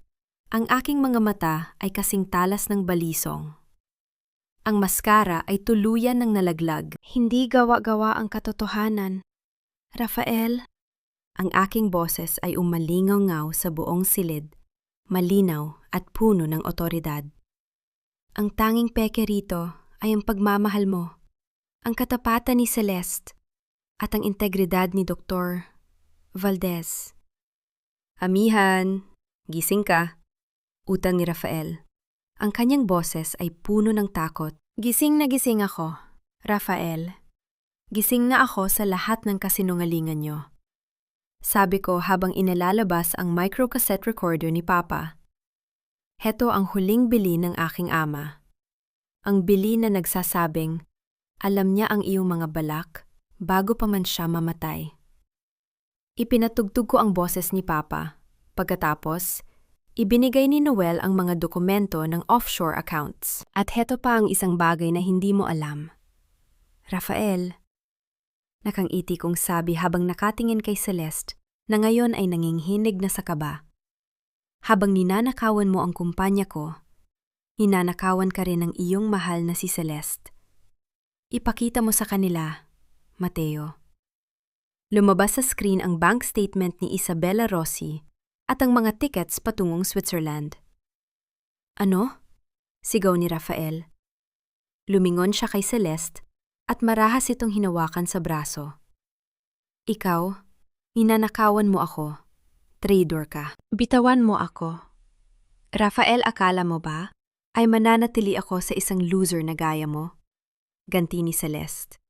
ang aking mga mata ay kasing talas ng balisong. Ang maskara ay tuluyan ng nalaglag. Hindi gawa-gawa ang katotohanan. Rafael, ang aking boses ay umalingaw-ngaw sa buong silid, malinaw at puno ng otoridad. Ang tanging peke rito ay ang pagmamahal mo, ang katapatan ni Celeste, at ang integridad ni Dr. Valdez. Amihan, gising ka, utang ni Rafael. Ang kanyang boses ay puno ng takot. Gising na gising ako, Rafael. Gising na ako sa lahat ng kasinungalingan niyo. Sabi ko habang inalalabas ang microcassette recorder ni Papa. Heto ang huling bili ng aking ama. Ang bili na nagsasabing, alam niya ang iyong mga balak bago pa man siya mamatay. Ipinatugtog ko ang boses ni Papa. Pagkatapos, ibinigay ni Noel ang mga dokumento ng offshore accounts. At heto pa ang isang bagay na hindi mo alam. Rafael, nakangiti kong sabi habang nakatingin kay Celeste na ngayon ay nanginghinig na sa kaba. Habang ninanakawan mo ang kumpanya ko, ninanakawan ka rin ng iyong mahal na si Celeste. Ipakita mo sa kanila, Mateo. Lumabas sa screen ang bank statement ni Isabella Rossi at ang mga tickets patungong Switzerland. Ano? Sigaw ni Rafael. Lumingon siya kay Celeste at marahas itong hinawakan sa braso. Ikaw, ninanakawan mo ako. Traitor ka. Bitawan mo ako. Rafael, akala mo ba ay mananatili ako sa isang loser na gaya mo? Ganti ni Celeste.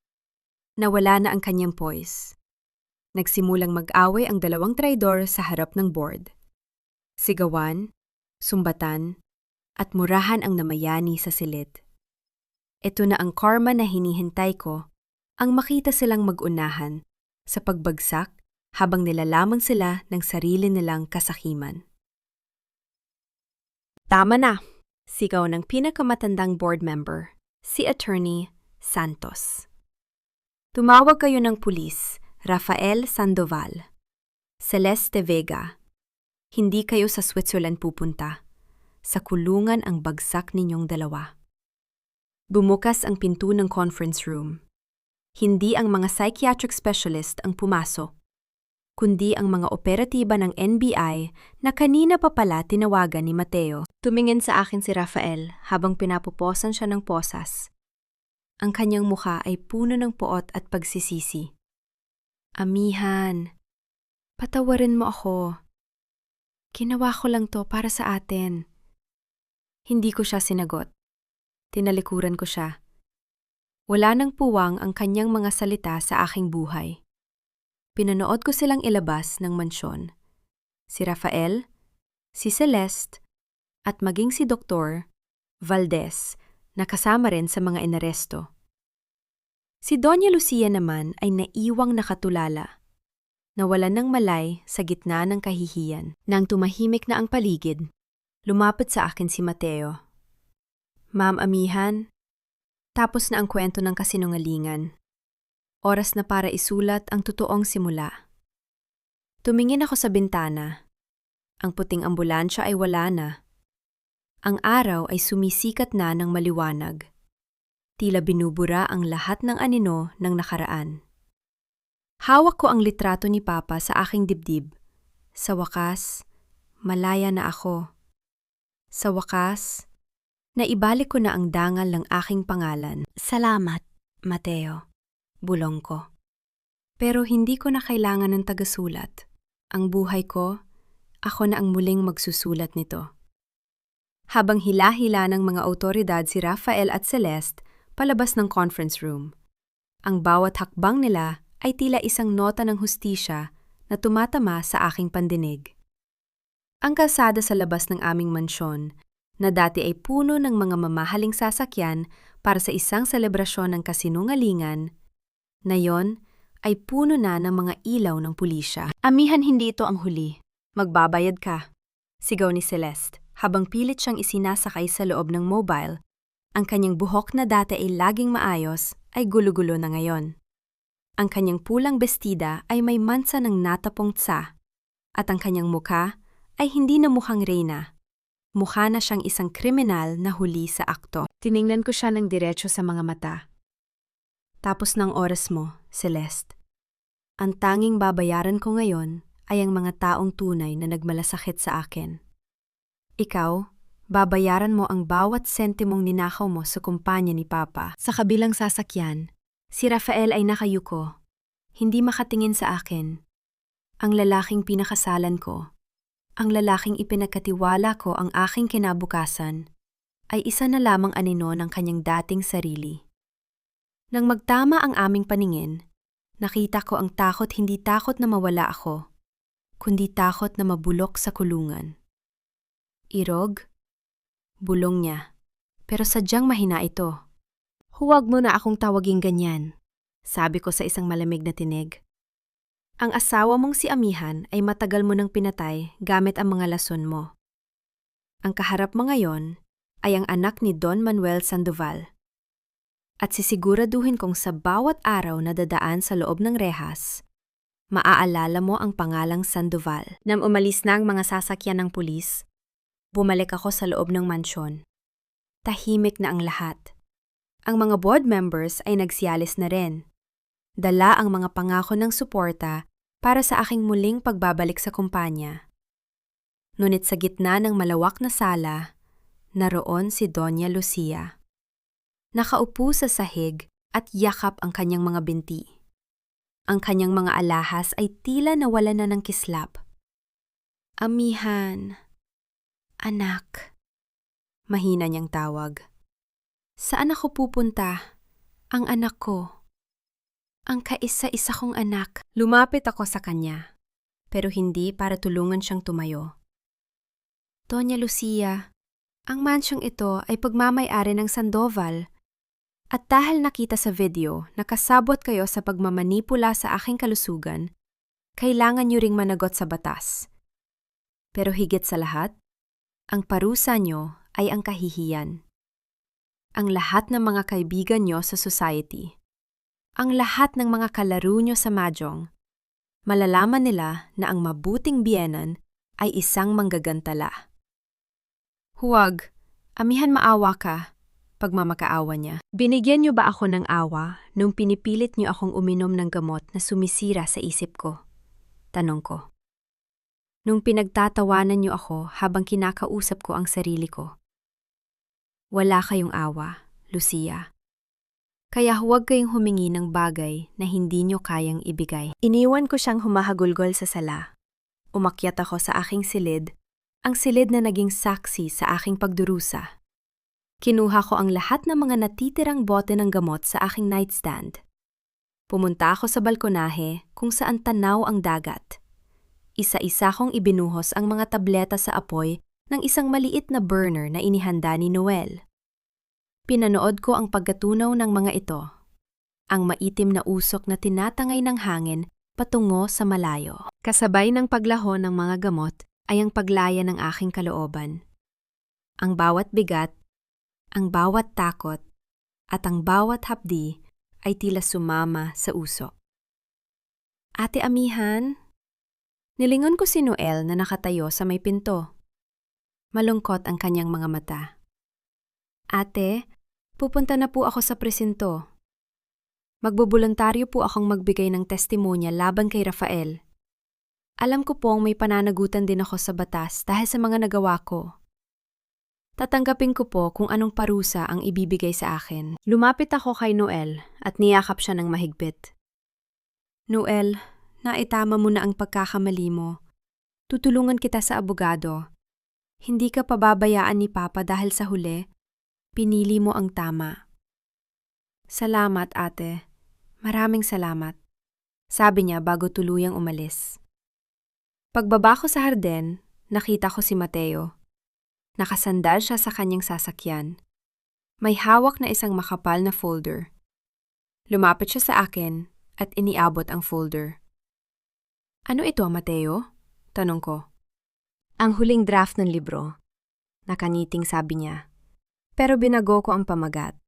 Nawala na ang kanyang poise. Nagsimulang mag-away ang dalawang traidor sa harap ng board. Sigawan, sumbatan, at murahan ang namayani sa silid. Ito na ang karma na hinihintay ko, ang makita silang mag-unahan sa pagbagsak habang nilalaman sila ng sarili nilang kasakiman. Tama na, sigaw ng pinakamatandang board member, si Attorney Santos. Tumawag kayo ng pulis, Rafael Sandoval, Celeste Vega. Hindi kayo sa Switzerland pupunta. Sa kulungan ang bagsak ninyong dalawa. Bumukas ang pinto ng conference room. Hindi ang mga psychiatric specialist ang pumasok, kundi ang mga operatiba ng NBI na kanina pa pala tinawagan ni Mateo. Tumingin sa akin si Rafael habang pinapuposan siya ng posas. Ang kanyang mukha ay puno ng poot at pagsisisi. Amihan, patawarin mo ako. Ginawa ko lang to para sa atin. Hindi ko siya sinagot. Tinalikuran ko siya. Wala nang puwang ang kanyang mga salita sa aking buhay. Pinanood ko silang ilabas ng mansyon. Si Rafael, si Celeste, at maging si Dr. Valdez na kasama rin sa mga inaresto. Si Doña Lucia naman ay naiwang nakatulala. Nawalan ng malay sa gitna ng kahihiyan. Nang tumahimik na ang paligid, lumapit sa akin si Mateo. Ma'am Amihan, tapos na ang kwento ng kasinungalingan. Oras na para isulat ang totoong simula. Tumingin ako sa bintana. Ang puting ambulansya ay wala na. Ang araw ay sumisikat na ng maliwanag. Tila binubura ang lahat ng anino ng nakaraan. Hawak ko ang litrato ni Papa sa aking dibdib. Sa wakas, malaya na ako. Sa wakas, naibalik ko na ang dangal ng aking pangalan. Salamat, Mateo. Bulong ko. Pero hindi ko na kailangan ng tagasulat. Ang buhay ko, ako na ang muling magsusulat nito. Habang hila-hila ng mga awtoridad si Rafael at Celeste palabas ng conference room, ang bawat hakbang nila ay tila isang nota ng hustisya na tumatama sa aking pandinig. Ang kalsada sa labas ng aming mansyon, na dati ay puno ng mga mamahaling sasakyan para sa isang selebrasyon ng kasinungalingan, ngayon ay puno na ng mga ilaw ng pulisya. Amihan, hindi ito ang huli. Magbabayad ka, sigaw ni Celeste habang pilit siyang isinasakay sa loob ng mobile. Ang kanyang buhok na dati ay laging maayos ay gulo-gulo na ngayon. Ang kanyang pulang bestida ay may mansa ng natapong tsa at ang kanyang mukha ay hindi na mukhang reyna. Mukha na siyang isang kriminal na huli sa akto. Tiningnan ko siya ng diretso sa mga mata. Tapos ng oras mo, Celeste. Ang tanging babayaran ko ngayon ay ang mga taong tunay na nagmalasakit sa akin. Ikaw, babayaran mo ang bawat sentimong ninakaw mo sa kumpanya ni Papa. Sa kabilang sasakyan, si Rafael ay nakayuko, hindi makatingin sa akin. Ang lalaking pinakasalan ko, ang lalaking ipinagkatiwala ko ang aking kinabukasan, ay isa na lamang anino ng kanyang dating sarili. Nang magtama ang aming paningin, nakita ko ang takot, hindi takot na mawala ako, kundi takot na mabulok sa kulungan. Irog? Bulong niya, pero sadyang mahina ito. Huwag mo na akong tawaging ganyan, sabi ko sa isang malamig na tinig. Ang asawa mong si Amihan ay matagal mo nang pinatay gamit ang mga lason mo. Ang kaharap mo ngayon ay ang anak ni Don Manuel Sandoval. At sisiguraduhin kong sa bawat araw na dadaan sa loob ng rehas, maaalala mo ang pangalang Sandoval. Nang umalis na ang mga sasakyan ng pulis, bumalik ako sa loob ng mansyon. Tahimik na ang lahat. Ang mga board members ay nagsialis na rin. Dala ang mga pangako ng suporta para sa aking muling pagbabalik sa kumpanya. Ngunit sa gitna ng malawak na sala, naroon si Doña Lucia. Nakaupo sa sahig at yakap ang kanyang mga binti. Ang kanyang mga alahas ay tila nawala na ng kislap. Amihan, anak, mahina niyang tawag. Saan ako pupunta? Ang anak ko. Ang kaisa-isa kong anak. Lumapit ako sa kanya, pero hindi para tulungan siyang tumayo. Doña Lucia, ang mansyong ito ay pagmamay-ari ng Sandoval. At dahil nakita sa video na kasabot kayo sa pagmamanipula sa aking kalusugan, kailangan niyo ring managot sa batas. Pero higit sa lahat, ang parusa niyo ay ang kahihiyan. Ang lahat ng mga kaibigan niyo sa society, ang lahat ng mga kalaro niyo sa mahjong, malalaman nila na ang mabuting biyenan ay isang manggagantala. Huwag, Amihan, maawa ka. Pagmamakaawa niya. Binigyan niyo ba ako ng awa nung pinipilit niyo akong uminom ng gamot na sumisira sa isip ko? Tanong ko. Nung pinagtatawanan niyo ako habang kinakausap ko ang sarili ko. Wala kayong awa, Lucia. Kaya huwag kayong humingi ng bagay na hindi niyo kayang ibigay. Iniwan ko siyang humahagulgol sa sala. Umakyat ako sa aking silid, ang silid na naging saksi sa aking pagdurusa. Kinuha ko ang lahat ng mga natitirang bote ng gamot sa aking nightstand. Pumunta ako sa balkonahe kung saan tanaw ang dagat. Isa-isa kong ibinuhos ang mga tableta sa apoy ng isang maliit na burner na inihanda ni Noel. Pinanood ko ang pagkatunaw ng mga ito, ang maitim na usok na tinatangay ng hangin patungo sa malayo. Kasabay ng paglaho ng mga gamot ay ang paglaya ng aking kalooban. Ang bawat bigat, ang bawat takot, at ang bawat hapdi ay tila sumama sa uso. Ate Amihan, nilingon ko si Noel na nakatayo sa may pinto. Malungkot ang kanyang mga mata. Ate, pupunta na po ako sa presinto. Magboboluntaryo po akong magbigay ng testimonya laban kay Rafael. Alam ko pong may pananagutan din ako sa batas dahil sa mga nagawa ko. Tatanggapin ko po kung anong parusa ang ibibigay sa akin. Lumapit ako kay Noel at niyakap siya ng mahigpit. Noel, naitama mo na ang pagkakamali mo. Tutulungan kita sa abogado. Hindi ka pababayaan ni Papa dahil sa huli, pinili mo ang tama. Salamat, ate. Maraming salamat. Sabi niya bago tuluyang umalis. Pagbaba ko sa harden, nakita ko si Mateo. Nakasandal siya sa kanyang sasakyan. May hawak na isang makapal na folder. Lumapit siya sa akin at iniabot ang folder. Ano ito, Mateo? Tanong ko. Ang huling draft ng libro. Nakaniting sabi niya. Pero binago ko ang pamagat.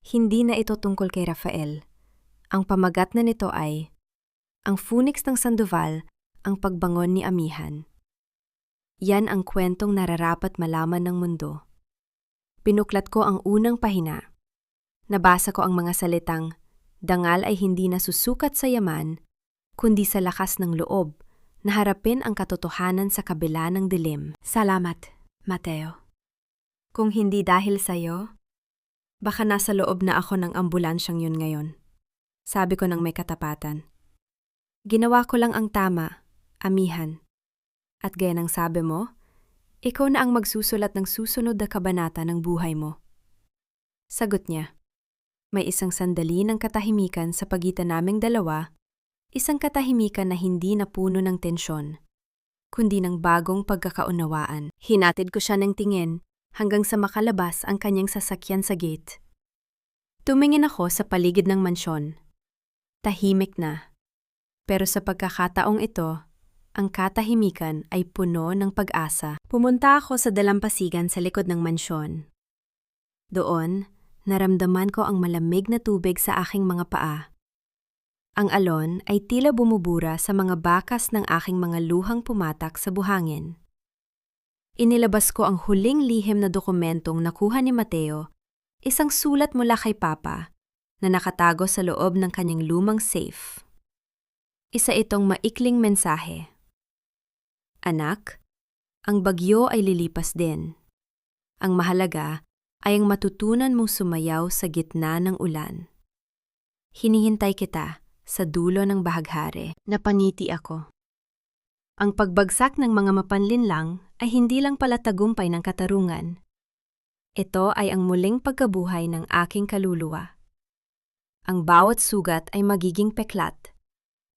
Hindi na ito tungkol kay Rafael. Ang pamagat na nito ay, ang Phoenix ng Sandoval, ang pagbangon ni Amihan. Yan ang kwentong nararapat malaman ng mundo. Pinuklat ko ang unang pahina. Nabasa ko ang mga salitang, dangal ay hindi nasusukat sa yaman, kundi sa lakas ng loob, na harapin ang katotohanan sa kabila ng dilim. Salamat, Mateo. Kung hindi dahil sa'yo, baka nasa loob na ako ng ambulansyang yun ngayon. Sabi ko ng may katapatan. Ginawa ko lang ang tama, Amihan. At gaya ng sabi mo, ikaw na ang magsusulat ng susunod na kabanata ng buhay mo. Sagot niya. May isang sandali ng katahimikan sa pagitan naming dalawa, isang katahimikan na hindi napuno ng tensyon, kundi ng bagong pagkakaunawaan. Hinatid ko siya ng tingin hanggang sa makalabas ang kanyang sasakyan sa gate. Tumingin ako sa paligid ng mansyon. Tahimik na. Pero sa pagkakataong ito, ang katahimikan ay puno ng pag-asa. Pumunta ako sa dalampasigan sa likod ng mansyon. Doon, naramdaman ko ang malamig na tubig sa aking mga paa. Ang alon ay tila bumubura sa mga bakas ng aking mga luhang pumatak sa buhangin. Inilabas ko ang huling lihim na dokumentong nakuha ni Mateo, isang sulat mula kay Papa, na nakatago sa loob ng kanyang lumang safe. Isa itong maikling mensahe. Anak, ang bagyo ay lilipas din. Ang mahalaga ay ang matutunan mong sumayaw sa gitna ng ulan. Hinihintay kita sa dulo ng bahaghari. Napaniti ako. Ang pagbagsak ng mga mapanlinlang ay hindi lang pala tagumpay ng katarungan. Ito ay ang muling pagkabuhay ng aking kaluluwa. Ang bawat sugat ay magiging peklat,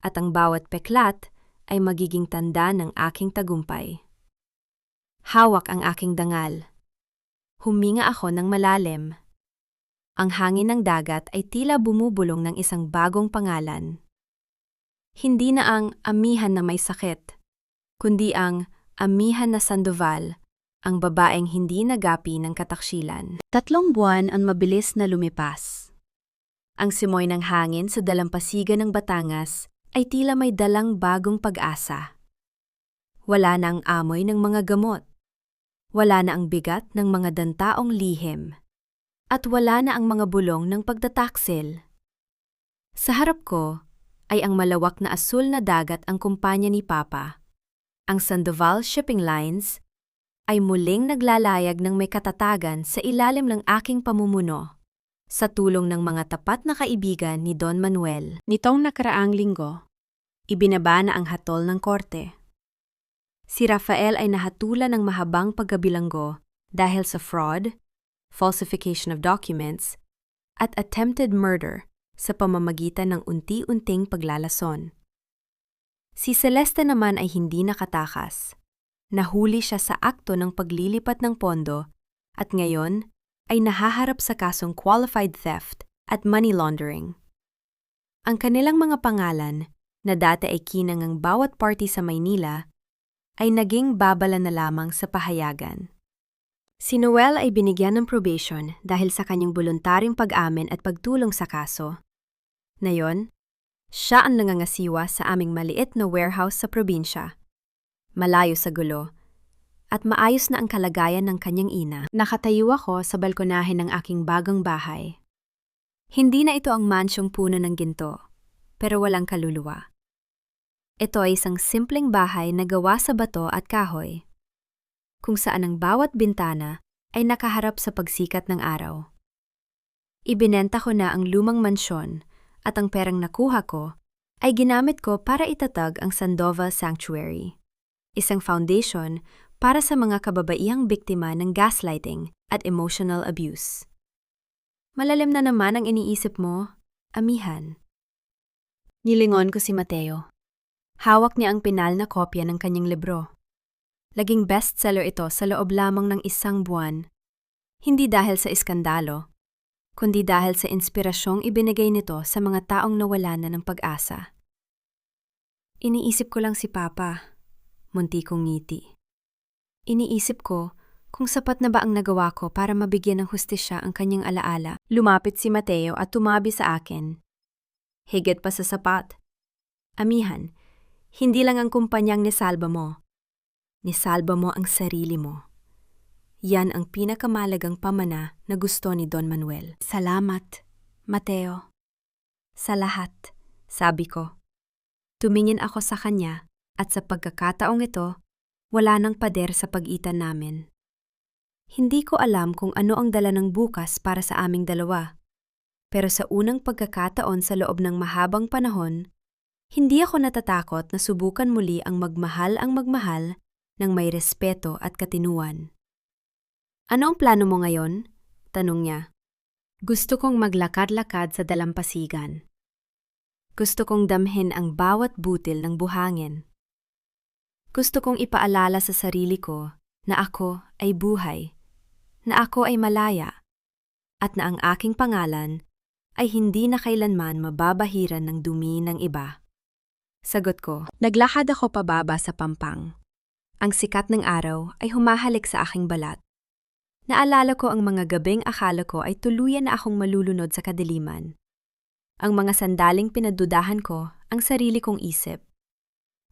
at ang bawat peklat ay magiging tanda ng aking tagumpay. Hawak ang aking dangal. Huminga ako ng malalim. Ang hangin ng dagat ay tila bumubulong ng isang bagong pangalan. Hindi na ang Amihan na may sakit, kundi ang Amihan na Sandoval, ang babaeng hindi nagapi ng kataksilan. 3 buwan ang mabilis na lumipas. Ang simoy ng hangin sa dalampasigan ng Batangas ay tila may dalang bagong pag-asa. Wala na ang amoy ng mga gamot. Wala na ang bigat ng mga dantaong lihim. At wala na ang mga bulong ng pagtataksil. Sa harap ko ay ang malawak na asul na dagat ang kumpanya ni Papa. Ang Sandoval Shipping Lines ay muling naglalayag ng may katatagan sa ilalim ng aking pamumuno. Sa tulong ng mga tapat na kaibigan ni Don Manuel. Nitong nakaraang linggo, ibinaba na ang hatol ng korte. Si Rafael ay nahatulan ng mahabang pagkabilanggo dahil sa fraud, falsification of documents, at attempted murder sa pamamagitan ng unti-unting paglalason. Si Celeste naman ay hindi nakatakas. Nahuli siya sa akto ng paglilipat ng pondo at ngayon ay nahaharap sa kasong qualified theft at money laundering. Ang kanilang mga pangalan, na dati ay kinangang bawat party sa Maynila, ay naging babala na lamang sa pahayagan. Si Noel ay binigyan ng probation dahil sa kanyang voluntaryong pag-amin at pagtulong sa kaso, Na yon, siya ang nangangasiwa sa aming maliit na warehouse sa probinsya. Malayo sa gulo, at maayos na ang kalagayan ng kanyang ina. Nakatayo ako sa balkonahe ng aking bagong bahay. Hindi na ito ang mansyong puno ng ginto, pero walang kaluluwa. Ito ay isang simpleng bahay na gawa sa bato at kahoy, kung saan ang bawat bintana ay nakaharap sa pagsikat ng araw. Ibinenta ko na ang lumang mansyon at ang perang nakuha ko ay ginamit ko para itatag ang Sandoval Sanctuary, isang foundation para sa mga kababaihang biktima ng gaslighting at emotional abuse. Malalim na naman ang iniisip mo, amihan. Nilingon ko si Mateo. Hawak niya ang pinal na kopya ng kanyang libro. Laging bestseller ito sa loob lamang ng 1 buwan. Hindi dahil sa iskandalo, kundi dahil sa inspirasyong ibinigay nito sa mga taong nawalan na ng pag-asa. Iniisip ko lang si Papa, munti kong ngiti. Iniisip ko kung sapat na ba ang nagawa ko para mabigyan ng hustisya ang kanyang alaala. Lumapit si Mateo at tumabi sa akin. Higit pa sa sapat. Amihan, hindi lang ang kumpanyang nisalba mo. Nisalba mo ang sarili mo. Yan ang pinakamalagang pamana na gusto ni Don Manuel. Salamat, Mateo. Sa lahat, sabi ko. Tumingin ako sa kanya at sa pagkakataong ito, wala nang pader sa pagitan namin. Hindi ko alam kung ano ang dala ng bukas para sa aming dalawa. Pero sa unang pagkakataon sa loob ng mahabang panahon, hindi ako natatakot na subukan muli ang magmahal ng may respeto at katinuan. Ano ang plano mo ngayon? Tanong niya. Gusto kong maglakad-lakad sa dalampasigan. Gusto kong damhin ang bawat butil ng buhangin. Gusto kong ipaalala sa sarili ko na ako ay buhay, na ako ay malaya, at na ang aking pangalan ay hindi na kailanman mababahiran ng dumi ng iba. Sagot ko, naglakad ako pababa sa pampang. Ang sikat ng araw ay humahalik sa aking balat. Naalala ko ang mga gabing akala ko ay tuluyan na akong malulunod sa kadiliman. Ang mga sandaling pinadudahan ko ang sarili kong isip.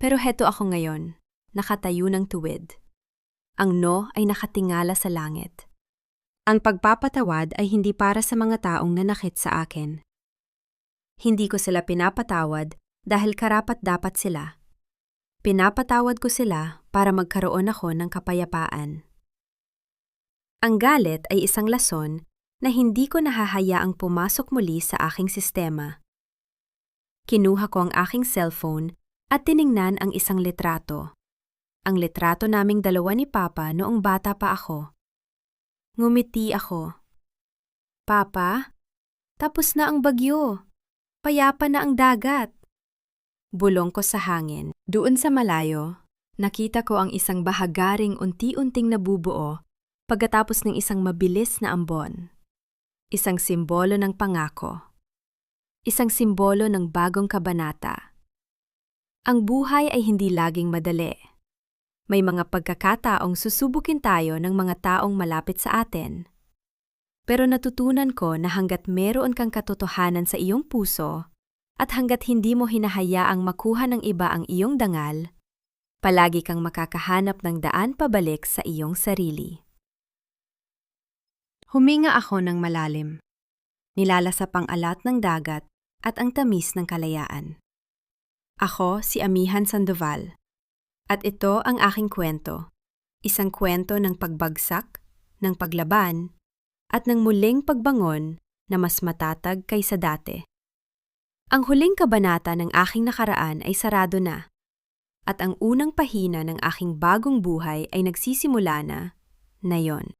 Pero heto ako ngayon, nakatayo ng tuwid. Ang no ay nakatingala sa langit. Ang pagpapatawad ay hindi para sa mga taong nanakit sa akin. Hindi ko sila pinapatawad dahil karapat-dapat sila. Pinapatawad ko sila para magkaroon ako ng kapayapaan. Ang galit ay isang lason na hindi ko nahahayaang pumasok muli sa aking sistema. Kinuha ko ang aking cellphone at tiningnan ang isang litrato. Ang litrato naming dalawa ni Papa noong bata pa ako. Ngumiti ako. Papa, tapos na ang bagyo. Payapa na ang dagat. Bulong ko sa hangin. Doon sa malayo, nakita ko ang isang bahagaring unti-unting nabubuo pagkatapos ng isang mabilis na ambon. Isang simbolo ng pangako. Isang simbolo ng bagong kabanata. Ang buhay ay hindi laging madali. May mga pagkakataong susubukin tayo ng mga taong malapit sa atin. Pero natutunan ko na hanggat meron kang katotohanan sa iyong puso, at hanggat hindi mo hinahayaang makuha ng iba ang iyong dangal, palagi kang makakahanap ng daan pabalik sa iyong sarili. Huminga ako ng malalim. Nilalasap ang alat ng dagat at ang tamis ng kalayaan. Ako si Amihan Sandoval. At ito ang aking kwento. Isang kwento ng pagbagsak, ng paglaban, at ng muling pagbangon na mas matatag kaysa dati. Ang huling kabanata ng aking nakaraan ay sarado na, at ang unang pahina ng aking bagong buhay ay nagsisimula na ngayon.